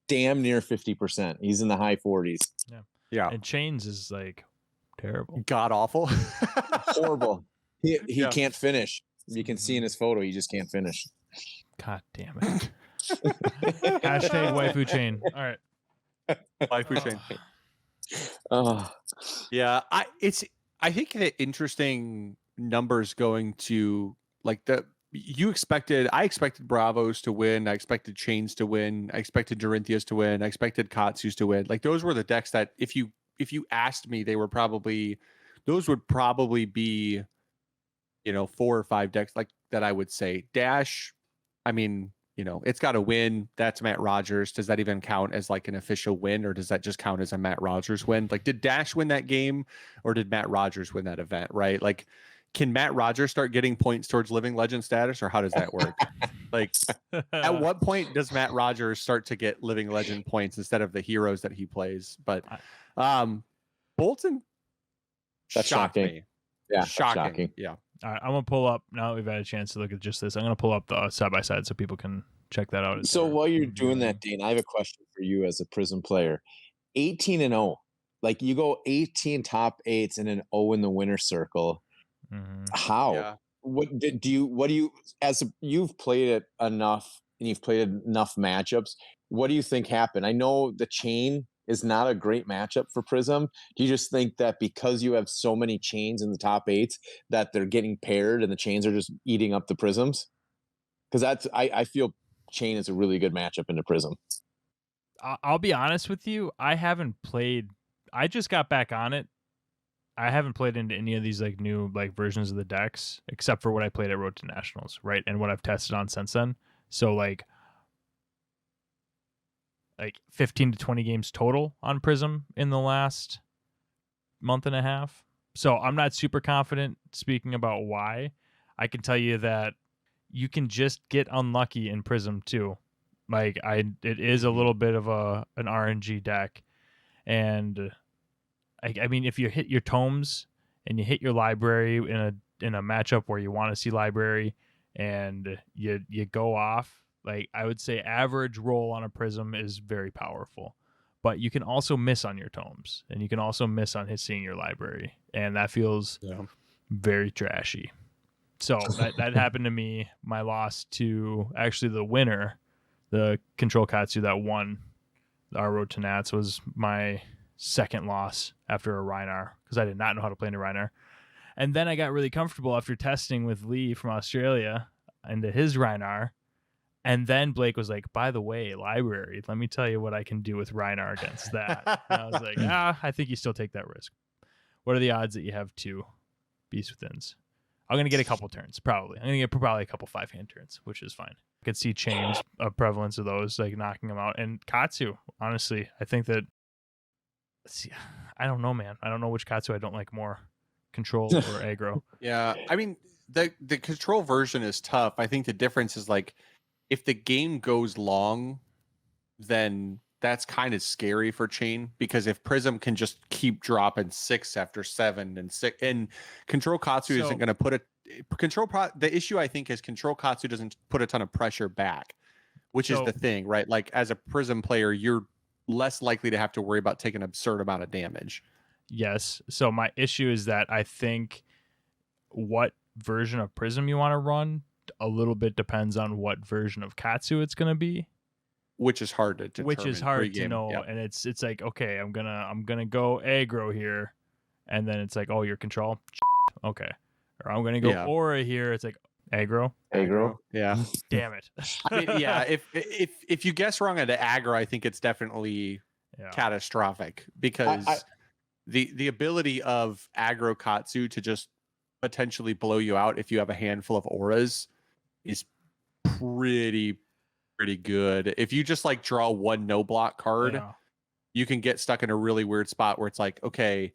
damn near 50%. He's in the high 40s. Yeah. And Chains is terrible. God awful. Horrible. He can't finish. You can see in his photo, he just can't finish. God damn it. Hashtag waifu chain. All right. Waifu chain. Oh. Yeah, I think the interesting numbers going to I expected Bravos to win, I expected Chains to win, I expected Dorinthias to win, I expected Katsus to win. Those were the decks that if you asked me, those would probably be 4 or 5 decks that I would say. Dash, I mean, it's got to win. That's Matt Rogers. Does that even count as an official win, or does that just count as a Matt Rogers win? Did Dash win that game, or did Matt Rogers win that event, right? Can Matt Rogers start getting points towards Living Legend status, or how does that work? At what point does Matt Rogers start to get Living Legend points instead of the heroes that he plays? But Bolton, that's shocking. Me. Yeah, shocking. Yeah. All right, I'm gonna pull up now that we've had a chance to look at just this. I'm gonna pull up the side by side so people can check that out. So while you're doing that, Dean, I have a question for you as a Prism player. 18-0. Like you go 18 top 8s and an 0 in the winner circle. How? Yeah. What do you you've played it enough and you've played enough matchups? What do you think happened? I know the chain is not a great matchup for Prism. Do you just think that because you have so many chains in the top 8s that they're getting paired and the chains are just eating up the Prisms? Because I feel chain is a really good matchup into Prism. I'll be honest with you. I haven't played. I just got back on it. I haven't played into any of these like new like versions of the decks, except for what I played at Road to Nationals, right? And what I've tested on since then. So like 15 to 20 games total on Prism in the last month and a half. So I'm not super confident speaking about why. I can tell you that you can just get unlucky in Prism too. Like it is a little bit of an RNG deck, and I mean if you hit your tomes and you hit your library in a matchup where you want to see library, and you go off, like I would say average roll on a Prism is very powerful, but you can also miss on your tomes and you can also miss on seeing your library, and that feels very trashy. So that happened to me. My loss to actually the winner, the Control Katsu that won our Road to Nats, was my second loss after a Rhinar, because I did not know how to play into Rhinar. And then I got really comfortable after testing with Lee from Australia into his Rhinar. And then Blake was like, by the way, library, let me tell you what I can do with Rhinar against that. And I was like, I think you still take that risk. What are the odds that you have 2 Beast Withins? I'm going to get a couple turns, probably. I'm going to get probably a couple 5-hand turns, which is fine. I could see chains, a prevalence of those, like knocking them out. And Katsu, honestly, I think that, I don't know, man. I don't know which Katsu I don't like more, control or aggro. Yeah, I mean, the control version is tough. I think the difference is like, if the game goes long, then that's kind of scary for chain, because if Prism can just keep dropping 6 after 7 and 6, and Control Katsu isn't going to put the issue I think is Control Katsu doesn't put a ton of pressure back, which is the thing, right? Like as a Prism player, you're less likely to have to worry about taking an absurd amount of damage. Yes. So my issue is that I think what version of Prism you want to run a little bit depends on what version of Katsu it's going to be, which is hard to determine. Which is hard to know. Yep. And it's like, okay, I'm gonna go aggro here, and then it's like, oh, your control, okay, or I'm gonna go aura here. It's like aggro. Yeah. Damn it. I mean, yeah. If you guess wrong at the aggro, I think it's definitely catastrophic, because the ability of aggro Katsu to just potentially blow you out if you have a handful of auras is pretty good. If you just like draw one no block card, you can get stuck in a really weird spot where it's like, okay,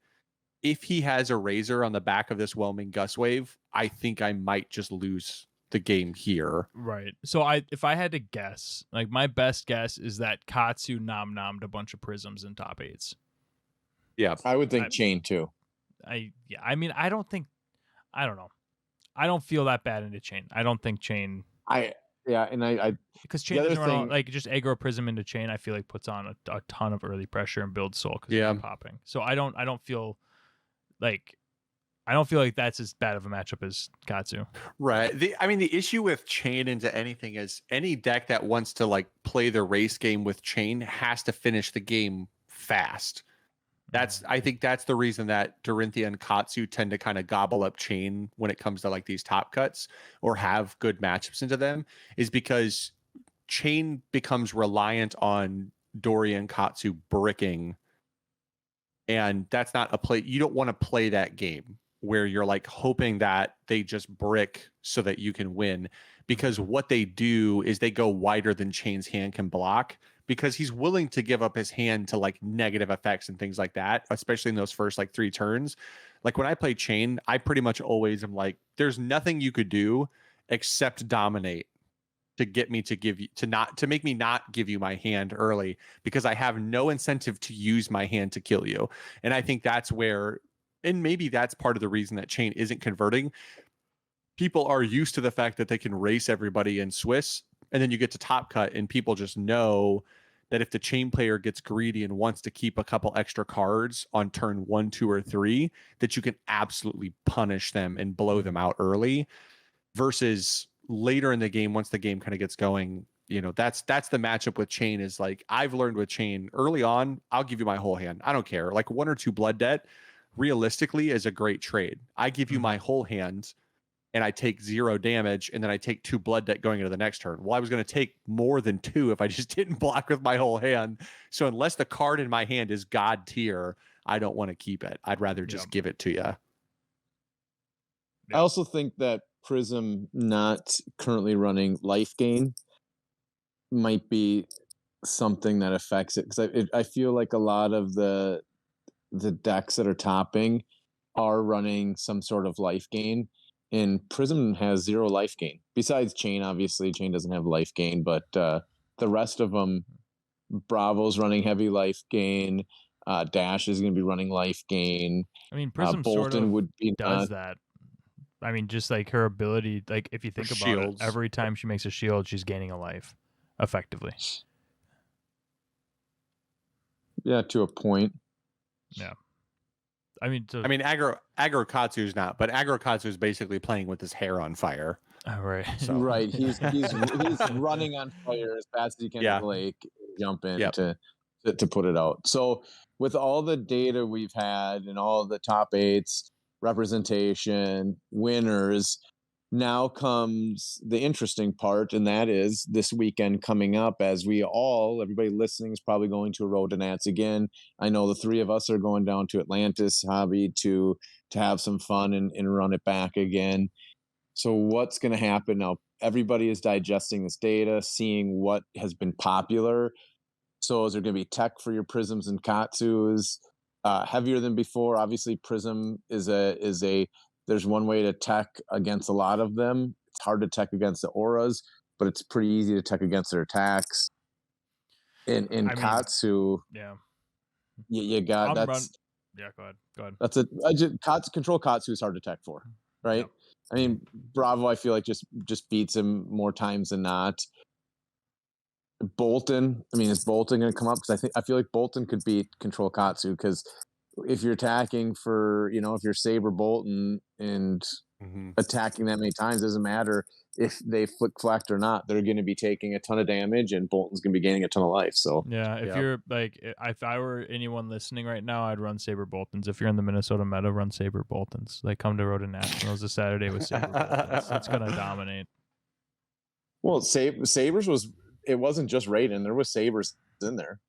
if he has a razor on the back of this whelming gust wave, I think I might just lose the game here. Right. So if I had to guess, like my best guess is that Katsu nommed a bunch of Prisms in top 8s. Yeah, I would think chain too. I mean, I don't know. I don't feel that bad into chain. I don't think chain. Because chain doesn't run like just aggro Prism into chain. I feel like puts on a ton of early pressure and builds soul because it's popping. So I don't feel like that's as bad of a matchup as Katsu. Right. The issue with chain into anything is any deck that wants to like play the race game with chain has to finish the game fast. I think that's the reason that Dorinthia and Katsu tend to kind of gobble up chain when it comes to like these top cuts or have good matchups into them, is because chain becomes reliant on Doria and Katsu bricking. And that's not a play. You don't want to play that game where you're like hoping that they just brick so that you can win, because what they do is they go wider than chain's hand can block, because he's willing to give up his hand to like negative effects and things like that, especially in those first like 3 turns. Like when I play chain, I pretty much always am like, there's nothing you could do except dominate to get me to make me not give you my hand early, because I have no incentive to use my hand to kill you. And I think that's where, and maybe that's part of the reason that chain isn't converting. People are used to the fact that they can race everybody in Swiss, and then you get to top cut and people just know that if the chain player gets greedy and wants to keep a couple extra cards on turn 1, 2, or 3, that you can absolutely punish them and blow them out early, versus later in the game, once the game kind of gets going. That's the matchup with chain. Is like, I've learned with chain early on, I'll give you my whole hand. I don't care. Like 1 or 2 blood debt realistically is a great trade. I give you my whole hand and I take 0 damage, and then I take 2 blood debt going into the next turn. Well, I was going to take more than 2 if I just didn't block with my whole hand. So unless the card in my hand is god tier, I don't want to keep it. I'd rather just give it to you. I also think that Prism not currently running life gain might be something that affects it, because I feel like a lot of the decks that are topping are running some sort of life gain, and Prism has 0 life gain. Besides Chain, obviously Chain doesn't have life gain, but the rest of them, Bravo's running heavy life gain. Dash is going to be running life gain. I mean, Prism Bolton sort of would be does that. I mean, just like her ability, like if you think about it, every time she makes a shield, she's gaining a life, effectively. Yeah, to a point. Yeah. I mean, Aggro Katsu's not, but Aggro Katsu is basically playing with his hair on fire. Oh, right. So. Right. He's running on fire as fast as he can at the lake, jump in to put it out. So with all the data we've had and all the top 8s, representation, winners, now comes the interesting part, and that is this weekend coming up, as everybody listening is probably going to a Road to Nats again. I know the 3 of us are going down to Atlantis Hobby to have some fun and run it back again. So what's going to happen now? Everybody is digesting this data, seeing what has been popular. So is there going to be tech for your Prisms and Katsus? Heavier than before. Obviously, Prism is a there's one way to tech against a lot of them. It's hard to tech against the auras, but it's pretty easy to tech against their attacks. In Katsu, you got yeah, go ahead. That's control Katsu is hard to tech for, right? Yep. I mean, Bravo, I feel like just beats him more times than not. Bolton, I mean, is Bolton going to come up? Because I feel like Bolton could beat control Katsu, because if you're attacking for, if you're Saber Bolton and attacking that many times, doesn't matter if they flick-flacked or not, they're going to be taking a ton of damage, and Bolton's going to be gaining a ton of life. So yeah, if you're like, if I were anyone listening right now, I'd run Saber Boltons. If you're in the Minnesota meta, run Saber Boltons. Like, come to Road to Nationals this Saturday with Saber Boltons. It's going to dominate. Well, Sabers it wasn't just Raiden. There was Sabers in there.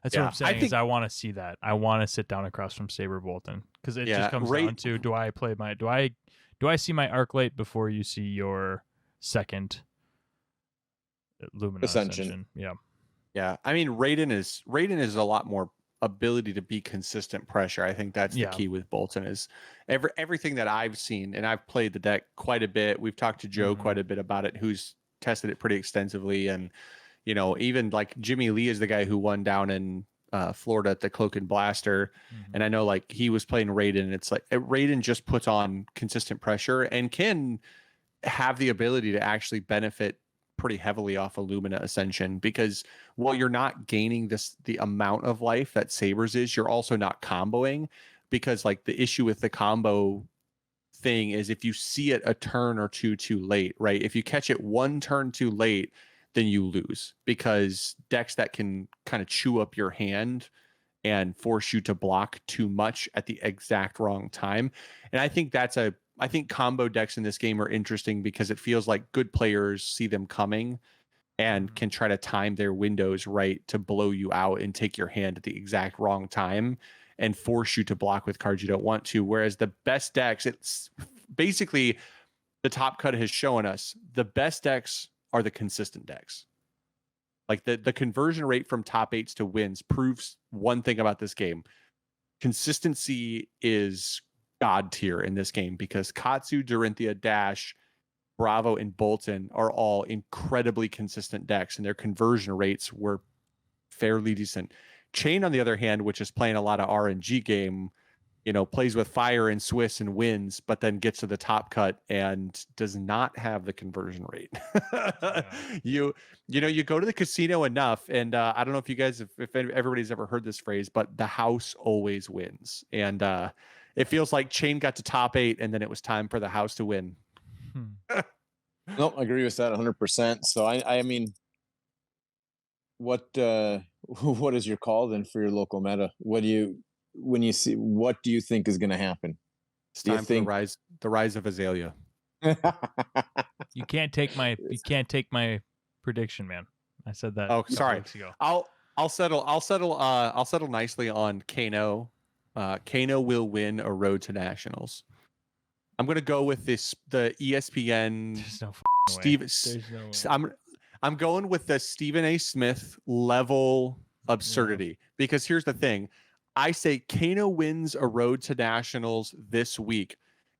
That's what I'm saying. I want to see that. I want to sit down across from Saber Bolton, because it just comes down to, do I see my Arclight before you see your second Lumina Ascension? Yeah. I mean, Raiden is a lot more ability to be consistent pressure. I think that's the key with Bolton. Is everything that I've seen, and I've played the deck quite a bit. We've talked to Joe quite a bit about it, who's tested it pretty extensively, and even like Jimmy Lee is the guy who won down in Florida at the Cloak and Blaster, and I know like he was playing Raiden, and it's like Raiden just puts on consistent pressure and can have the ability to actually benefit pretty heavily off of Lumina Ascension, because while you're not gaining the amount of life that Sabers is, you're also not comboing, because like the issue with the combo thing is if you see it a turn or two too late, right? If you catch it 1 turn too late, then you lose, because decks that can kind of chew up your hand and force you to block too much at the exact wrong time. And I think I think combo decks in this game are interesting, because it feels like good players see them coming and can try to time their windows right to blow you out and take your hand at the exact wrong time and force you to block with cards you don't want to. Whereas the best decks, it's basically, the Top Cut has shown us, the best decks are the consistent decks. Like the conversion rate from top 8s to wins proves one thing about this game. Consistency is god tier in this game, because Katsu, Dorinthia, Dash, Bravo, and Bolton are all incredibly consistent decks, and their conversion rates were fairly decent. Chain, on the other hand, which is playing a lot of RNG game, plays with fire and Swiss and wins, but then gets to the top cut and does not have the conversion rate. You go to the casino enough, and I don't know if you guys, if everybody's ever heard this phrase, but the house always wins. And it feels like Chain got to top 8, and then it was time for the house to win. Nope, I agree with that 100%. So I mean, what is your call then for your local meta? What do you think is going to happen? It's time for the rise of Azalea. You can't take my prediction, man. I said that. Oh, sorry. Weeks ago. I'll settle nicely on Kano. Kano will win a road to nationals. I'm gonna go with the ESPN. There's no Steve. way. I'm going with the Stephen A. Smith level absurdity, because here's the thing. I say Kano wins a road to nationals this week.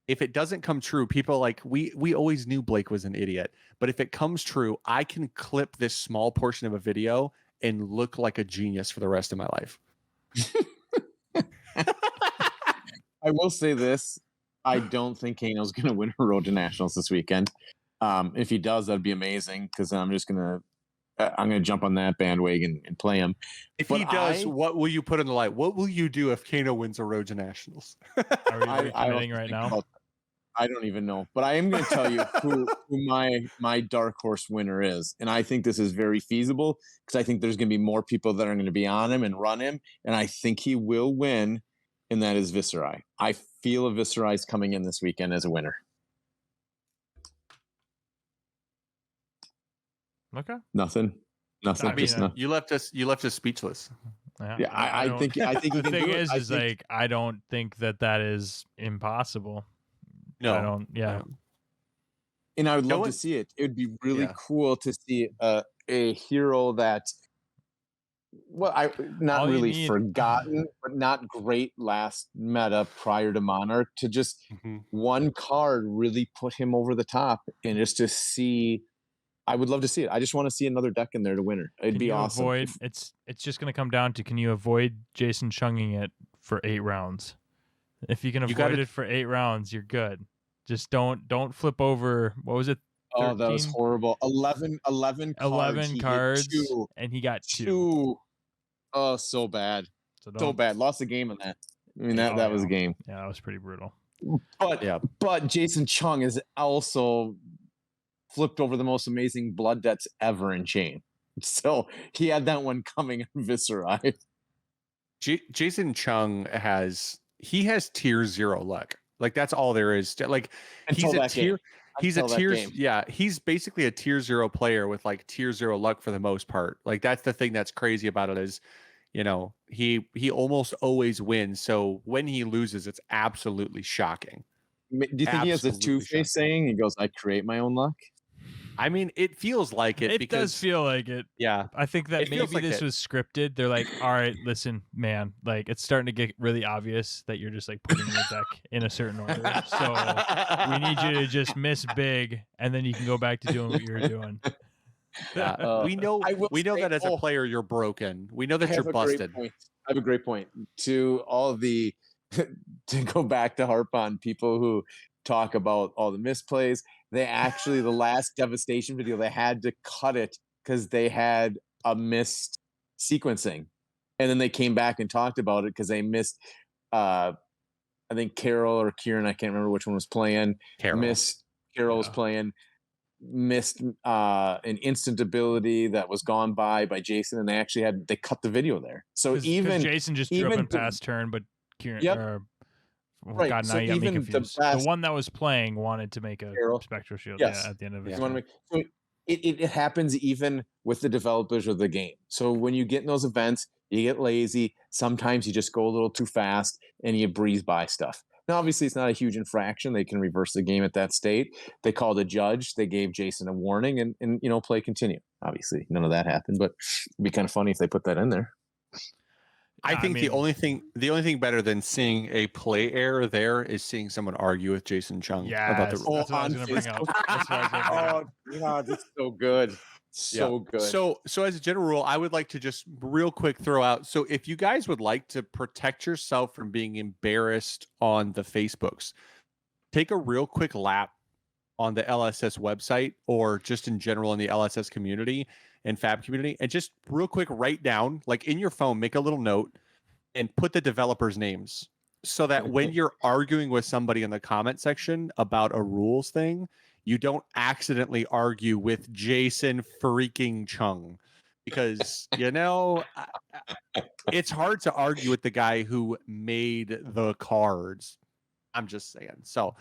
If it doesn't come true, people are like, we always knew Blake was an idiot. But if it comes true, I can clip this small portion of a video and look like a genius for the rest of my life. I will say this. I don't think Kano's going to win a road to nationals this weekend. If he does, that'd be amazing, because I'm gonna jump on that bandwagon and play him. If he does, what will you put in the light? What will you do if Kano wins a road to nationals? Are we committing right now? I don't even know, but I am going to tell you who my dark horse winner is, and I think this is very feasible, because I think there's going to be more people that are going to be on him and run him, and I think he will win, and that is Viserai. I feel a Viserai is coming in this weekend as a winner. Okay. Nothing. I mean, you left us speechless. Yeah, I think the thing is like, I don't think that is impossible. No, I don't. Yeah. No. And I would love to see it. It would be really cool to see a hero that, not really forgotten, but not great last meta prior to Monarch, to just one card really put him over the top, and just to see. I would love to see it. I just want to see another deck in there to win her. It'd be awesome. It's just going to come down to, can you avoid Jason Chunging it for 8 rounds? If you can avoid it for 8 rounds, you're good. Just don't flip over. What was it? 13? Oh, that was horrible. 11 cards, and he got 2. Oh, so bad. So bad. Lost the game on that. I mean, that was a game. Yeah, that was pretty brutal. But Jason Chung is also flipped over the most amazing blood debts ever in Chain. So he had that one coming on Viserai. Jason Chung has tier 0 luck. Like, that's all there is. Like, he's a tier. Yeah, he's basically a tier 0 player with like tier 0 luck for the most part. Like, that's the thing that's crazy about it is, he almost always wins. So when he loses, it's absolutely shocking. Do you think he has this two-face saying? He goes, "I create my own luck." I mean, it feels like it. It does feel like it. Yeah. I think that maybe this was scripted. They're like, all right, listen, man, like, it's starting to get really obvious that you're just like putting your deck in a certain order. So we need you to just miss big, and then you can go back to doing what you're doing. We know that as a player, you're broken. We know that you're busted. I have a great point to all the to go back to harp on people who talk about all the misplays. They actually, the last devastation video, they had to cut it because they had a missed sequencing, and then they came back and talked about it because they missed. I think Carol or Kieran, I can't remember which one was playing. Carol was playing. Missed an instant ability that was gone by Jason, and they cut the video there. So even Jason just drew up in past turn, but Kieran. Yep. Right. God, now so you got me even confused. The one that was playing wanted to make a spectral shield at the end of it. So it happens even with the developers of the game. So when you get in those events, you get lazy. Sometimes you just go a little too fast and you breeze by stuff. Now, obviously, it's not a huge infraction. They can reverse the game at that state. They called a judge. They gave Jason a warning, and play continue. Obviously, none of that happened, but it'd be kind of funny if they put that in there. I think the only thing better than seeing a play error there is seeing someone argue with Jason Chung about the rules. That's what I was going to bring up. Oh God, it's so good. So good. So as a general rule, I would like to just real quick throw out. So if you guys would like to protect yourself from being embarrassed on the Facebooks, take a real quick lap on the LSS website or just in general in the LSS community and Fab community, and just real quick write down, like in your phone, make a little note and put the developers' names so that when you're arguing with somebody in the comment section about a rules thing, you don't accidentally argue with Jason freaking Chung, because it's hard to argue with the guy who made the cards. I'm just saying. So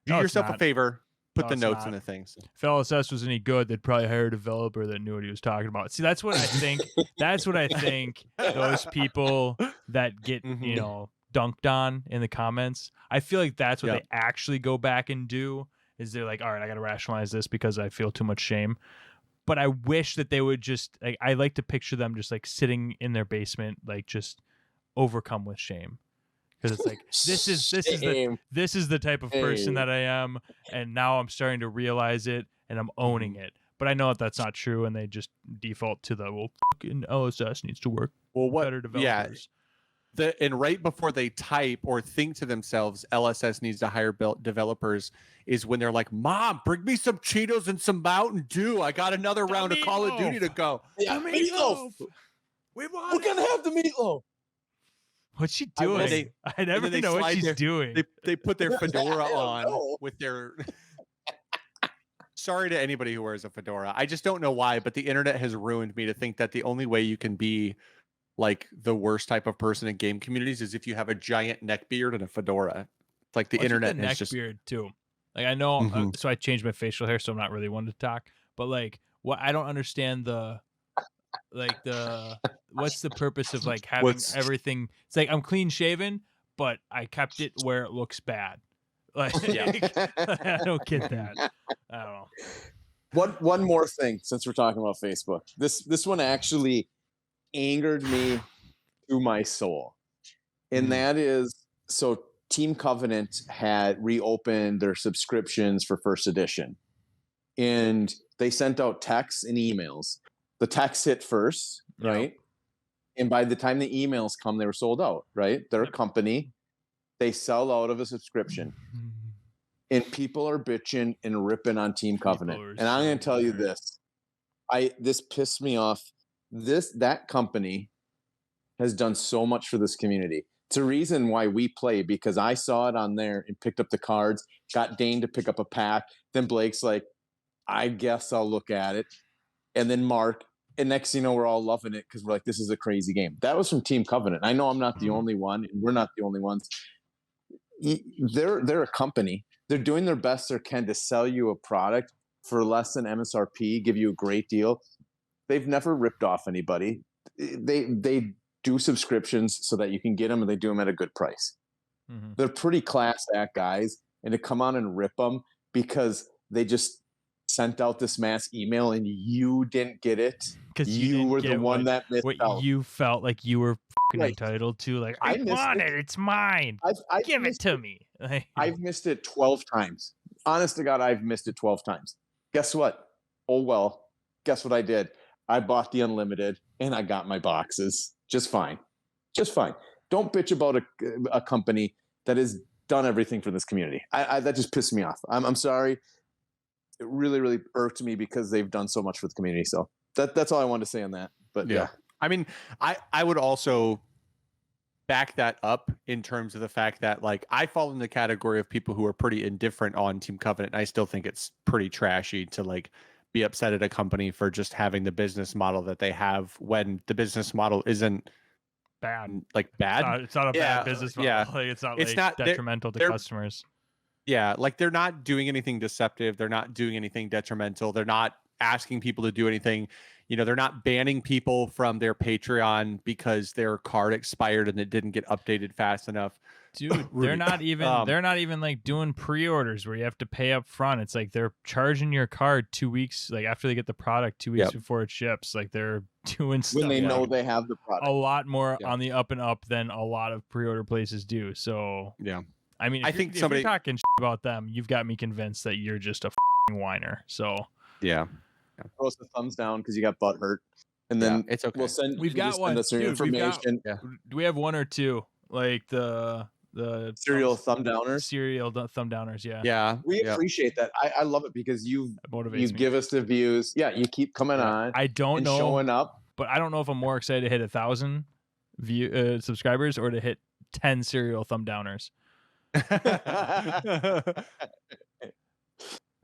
do yourself a favor, put the notes in the things. If LSS was any good, they'd probably hire a developer that knew what he was talking about. See, that's what I think. That's what I think. Those people that get dunked on in the comments, I feel like that's what they actually go back and do. Is they're like, all right, I got to rationalize this because I feel too much shame. But I wish that they would just, like, I like to picture them just like sitting in their basement, like just overcome with shame. Because it's like, this is the type of person that I am, and now I'm starting to realize it, and I'm owning it. But I know that that's not true, and they just default to the fucking LSS needs to work. Better developers. And right before they type or think to themselves, LSS needs to hire developers, is when they're like, "Mom, bring me some Cheetos and some Mountain Dew. I got another round of Call of Duty to go." Yeah, meatloaf. We're gonna have the meatloaf. What's she doing? I never know what she's doing. They put their fedora on with their. Sorry to anybody who wears a fedora. I just don't know why, but the internet has ruined me to think that the only way you can be like the worst type of person in game communities is if you have a giant neck beard and a fedora. It's like the internet has just beard too. Like I know, so I changed my facial hair, so I'm not really one to talk. But like, what I don't understand what's the purpose of like having everything? It's like I'm clean shaven, but I kept it where it looks bad. Like, I don't get that. I don't know. One more thing, since we're talking about Facebook, this one actually angered me to my soul, and that is, so Team Covenant had reopened their subscriptions for first edition, and they sent out texts and emails. The texts hit first, right? And by the time the emails come, they were sold out, right? They're a company. They sell out of a subscription. And people are bitching and ripping on Team Covenant. And I'm going to tell you this. This pissed me off. That company has done so much for this community. It's a reason why we play, because I saw it on there and picked up the cards, got Dane to pick up a pack. Then Blake's like, I guess I'll look at it. And then Mark. And next thing you know, we're all loving it because we're like, this is a crazy game. That was from Team Covenant. I know I'm not the only one, and we're not the only ones. They're a company. They're doing their best they can to sell you a product for less than MSRP, give you a great deal. They've never ripped off anybody. They do subscriptions so that you can get them, and they do them at a good price. They're pretty class act guys, and to come on and rip them because they just sent out this mass email and you didn't get it because you were the one that missed out. You felt like you were entitled to. Like, I want it. It's mine. Give it to me. I've missed it 12 times. Honest to God, I've missed it 12 times. Guess what? Oh, well, guess what I did? I bought the unlimited and I got my boxes. Just fine. Just fine. Don't bitch about a company that has done everything for this community. That just pissed me off. I'm sorry. It really, really irked me because they've done so much for the community. So that's all I wanted to say on that. But yeah. I mean, I would also back that up in terms of the fact that, like, I fall in the category of people who are pretty indifferent on Team Covenant. And I still think it's pretty trashy to like be upset at a company for just having the business model that they have when the business model isn't bad. Like bad. It's not a bad business model. Yeah. Like, it's not detrimental to customers. Yeah, like they're not doing anything deceptive. They're not doing anything detrimental. They're not asking people to do anything. You know, they're not banning people from their Patreon because their card expired and it didn't get updated fast enough. Dude, they're not even like doing pre-orders where you have to pay up front. It's like they're charging your card 2 weeks, like after they get the product, 2 weeks before it ships. Like they're doing stuff when they know they have the product. A lot more on the up and up than a lot of pre-order places do. So yeah. I mean, if you're talking about them, you've got me convinced that you're just a whiner. So yeah, throw us a thumbs down because you got butt hurt, and then it's okay. we'll send. We've got one. Send us your Dude, information. Do we have one or two? Like the Serial thumb downers. Serial thumb downers. Yeah. Yeah. We appreciate that. I love it because you give us the views. Yeah, you keep coming on. I don't know showing up, but I don't know if I'm more excited to hit 1,000 subscribers or to hit 10 serial thumb downers.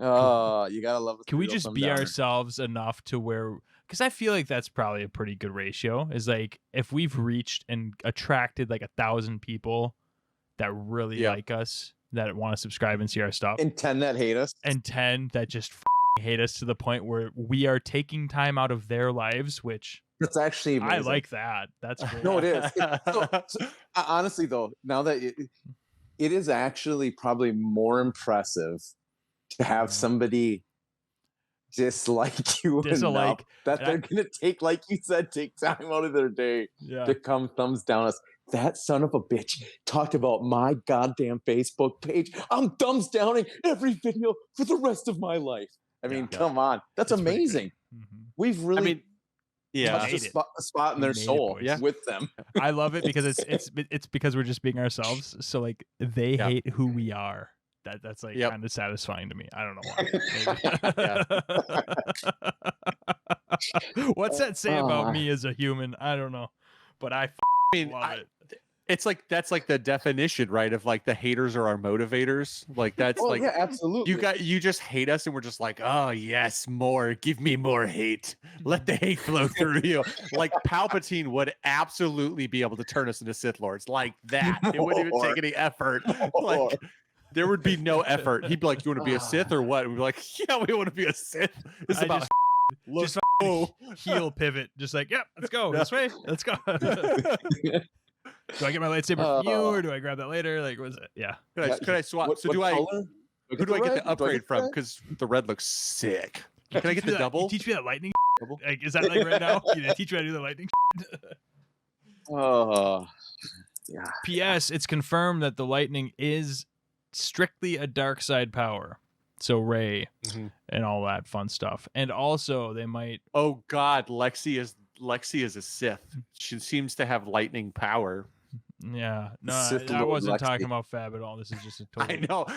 Oh, you gotta love it. Can we just be ourselves enough to where? Because I feel like that's probably a pretty good ratio. Is like if we've reached and attracted like 1,000 people that really like us, that want to subscribe and see our stuff, and 10 that hate us, and 10 that just hate us to the point where we are taking time out of their lives, which that's actually amazing. I like that. That's great. No, it is. Honestly, though, now that it is actually probably more impressive to have somebody dislike you enough that they're gonna take, like you said, take time out of their day to come thumbs down us. That son of a bitch talked about my goddamn Facebook page. I'm thumbs downing every video for the rest of my life. I mean, come on. That's amazing. We've really touched a spot in their soul with them. I love it because it's because we're just being ourselves. So like they hate who we are. That's like kind of satisfying to me. I don't know why. What's that say about me as a human? I don't know, but I love it. It's like that's like the definition, right? Of like the haters are our motivators. Like that's absolutely. You just hate us, and we're just like, oh yes, more. Give me more hate. Let the hate flow through you. Like Palpatine would absolutely be able to turn us into Sith Lords like that. It wouldn't even take any effort. Like there would be no effort. He'd be like, "You want to be a Sith or what?" And we'd be like, "Yeah, we want to be a Sith." It's about just heel pivot. Just like, yep, let's go this way. Let's go. Do I get my lightsaber from you, or do I grab that later? Like, what is it? Yeah. Could I swap? Who do I get the upgrade from? Because the red looks sick. Can I get the double? Teach me that lightning. Like, is that like right now? You teach me how to do the lightning. Yeah. P.S. It's confirmed that the lightning is strictly a dark side power. So Rey and all that fun stuff. And also they might. Oh God, Lexi is a Sith. She seems to have lightning power. Yeah, no, I wasn't talking about Fab at all. This is just a total.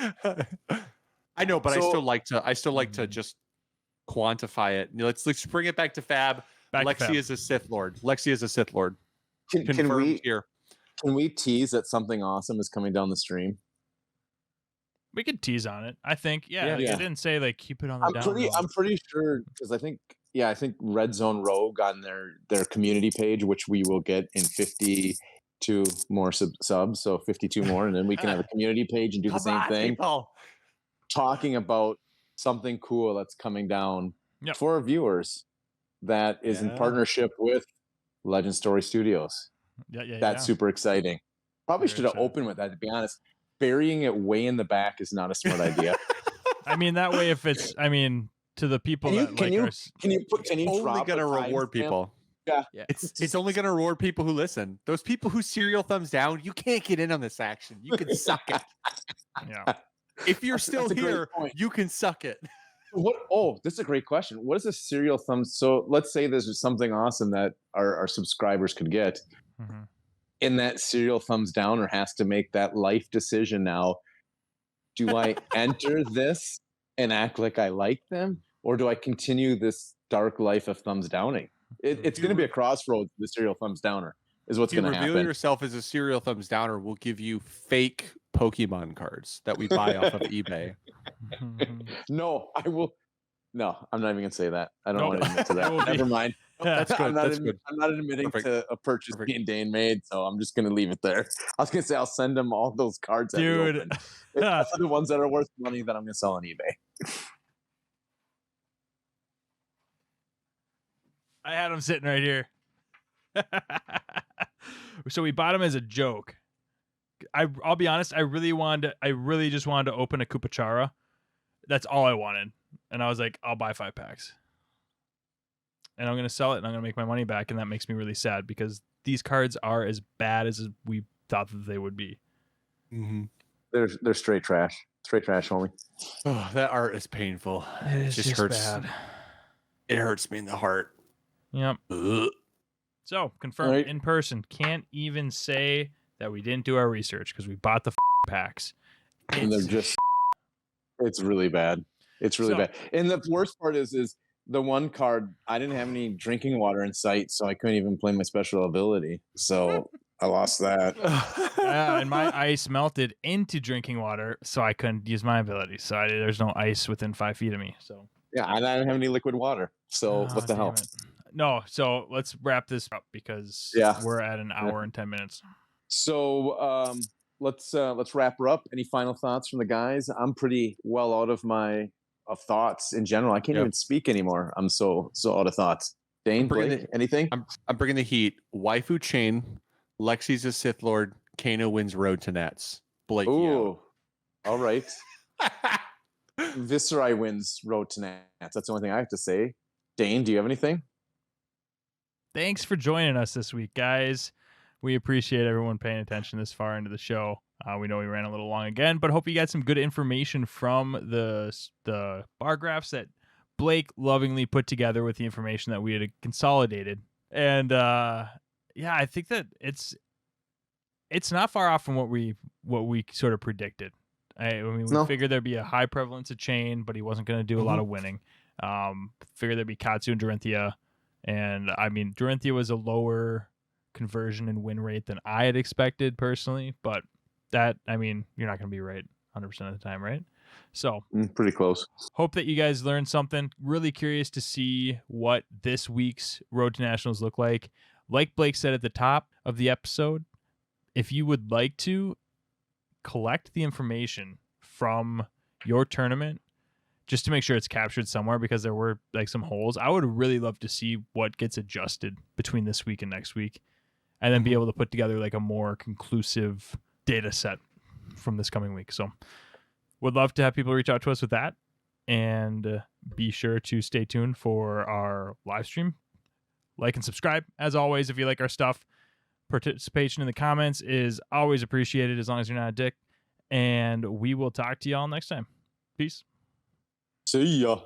I know, but I still like to just quantify it. Let's bring it back to Fab. Lexi is a Sith Lord. Lexi is a Sith Lord. Can we tease that something awesome is coming down the stream? We could tease on it. I think. Yeah. Like, I didn't say like keep it on the down. I'm pretty sure because I think Red Zone Rogue on their community page, which we will get in 52 more subs, so 52 more, and then we can have a community page and do the same thing. People. Talking about something cool that's coming down for our viewers that is in partnership with Legend Story Studios. That's super exciting. Probably should have opened with that, to be honest. Burying it way in the back is not a smart idea. I mean, that way, if it's, to the people can you only gonna reward people. Yeah. It's only gonna reward people who listen. Those people who serial thumbs down, you can't get in on this action. You can suck it. Yeah. If you're still here, you can suck it. This is a great question. What is a serial thumbs? So let's say there's something awesome that our subscribers could get. In that serial thumbs down, or has to make that life decision now. Do I enter this and act like I like them, or do I continue this dark life of thumbs downing? It's going to be a crossroads. The serial thumbs downer is what's going to happen. Reveal yourself as a serial thumbs downer. We'll give you fake Pokemon cards that we buy off of eBay. No, I will. No, I'm not even going to say that. I don't want to admit to that. Never mind. That's good. I'm not admitting to a purchase being Dane made, so I'm just going to leave it there. I was going to say I'll send them all those cards. Dude. That's the ones that are worth money that I'm going to sell on eBay. I had them sitting right here. So we bought them as a joke. I'll be honest. I really just wanted to open a Kupachara. That's all I wanted. And I was like, I'll buy 5 packs. And I'm going to sell it and I'm going to make my money back. And that makes me really sad because these cards are as bad as we thought that they would be. They're straight trash. Straight trash, homie. Oh, that art is painful. It just hurts. bad. It hurts me in the heart. Yep. Ugh. So confirmed Right. in person. Can't even say that we didn't do our research because we bought the packs. And they're just, it's really bad. It's really bad. And the worst part is the one card, I didn't have any drinking water in sight, so I couldn't even play my special ability. So I lost that. And my ice melted into drinking water, so I couldn't use my ability. So there's no ice within 5 feet of me. So Yeah, and I didn't have any liquid water. So what the hell? Damn it. No, so let's wrap this up because we're at an hour and 10 minutes. So let's wrap her up. Any final thoughts from the guys? I'm pretty well out of my thoughts in general. I can't even speak anymore. I'm so out of thoughts. Dane, Blake, anything? I'm bringing the heat. Waifu chain. Lexi's a Sith Lord. Kano wins Road to Nets. Blake. Ooh, all right. Viserai wins Road to Nats. That's the only thing I have to say. Dane, do you have anything? Thanks for joining us this week, guys. We appreciate everyone paying attention this far into the show. We know we ran a little long again, but hope you got some good information from the bar graphs that Blake lovingly put together with the information that we had consolidated. And I think that it's not far off from what we sort of predicted. I mean, we figured there'd be a high prevalence of chain, but he wasn't going to do a lot of winning. Figured there'd be Katsu and Dorinthia. And I mean, Dorinthia was a lower conversion and win rate than I had expected personally, but that, I mean, you're not going to be right 100% of the time, right? So pretty close. Hope that you guys learned something. Really curious to see what this week's Road to Nationals look like. Like Blake said at the top of the episode, if you would like to collect the information from your tournament just to make sure it's captured somewhere, because there were like some holes, I would really love to see what gets adjusted between this week and next week, and then be able to put together like a more conclusive data set from this coming week. So would love to have people reach out to us with that, and be sure to stay tuned for our live stream. Like and subscribe as always if you like our stuff. Participation in the comments is always appreciated as long as you're not a dick, and we will talk to y'all next time. Peace. See ya.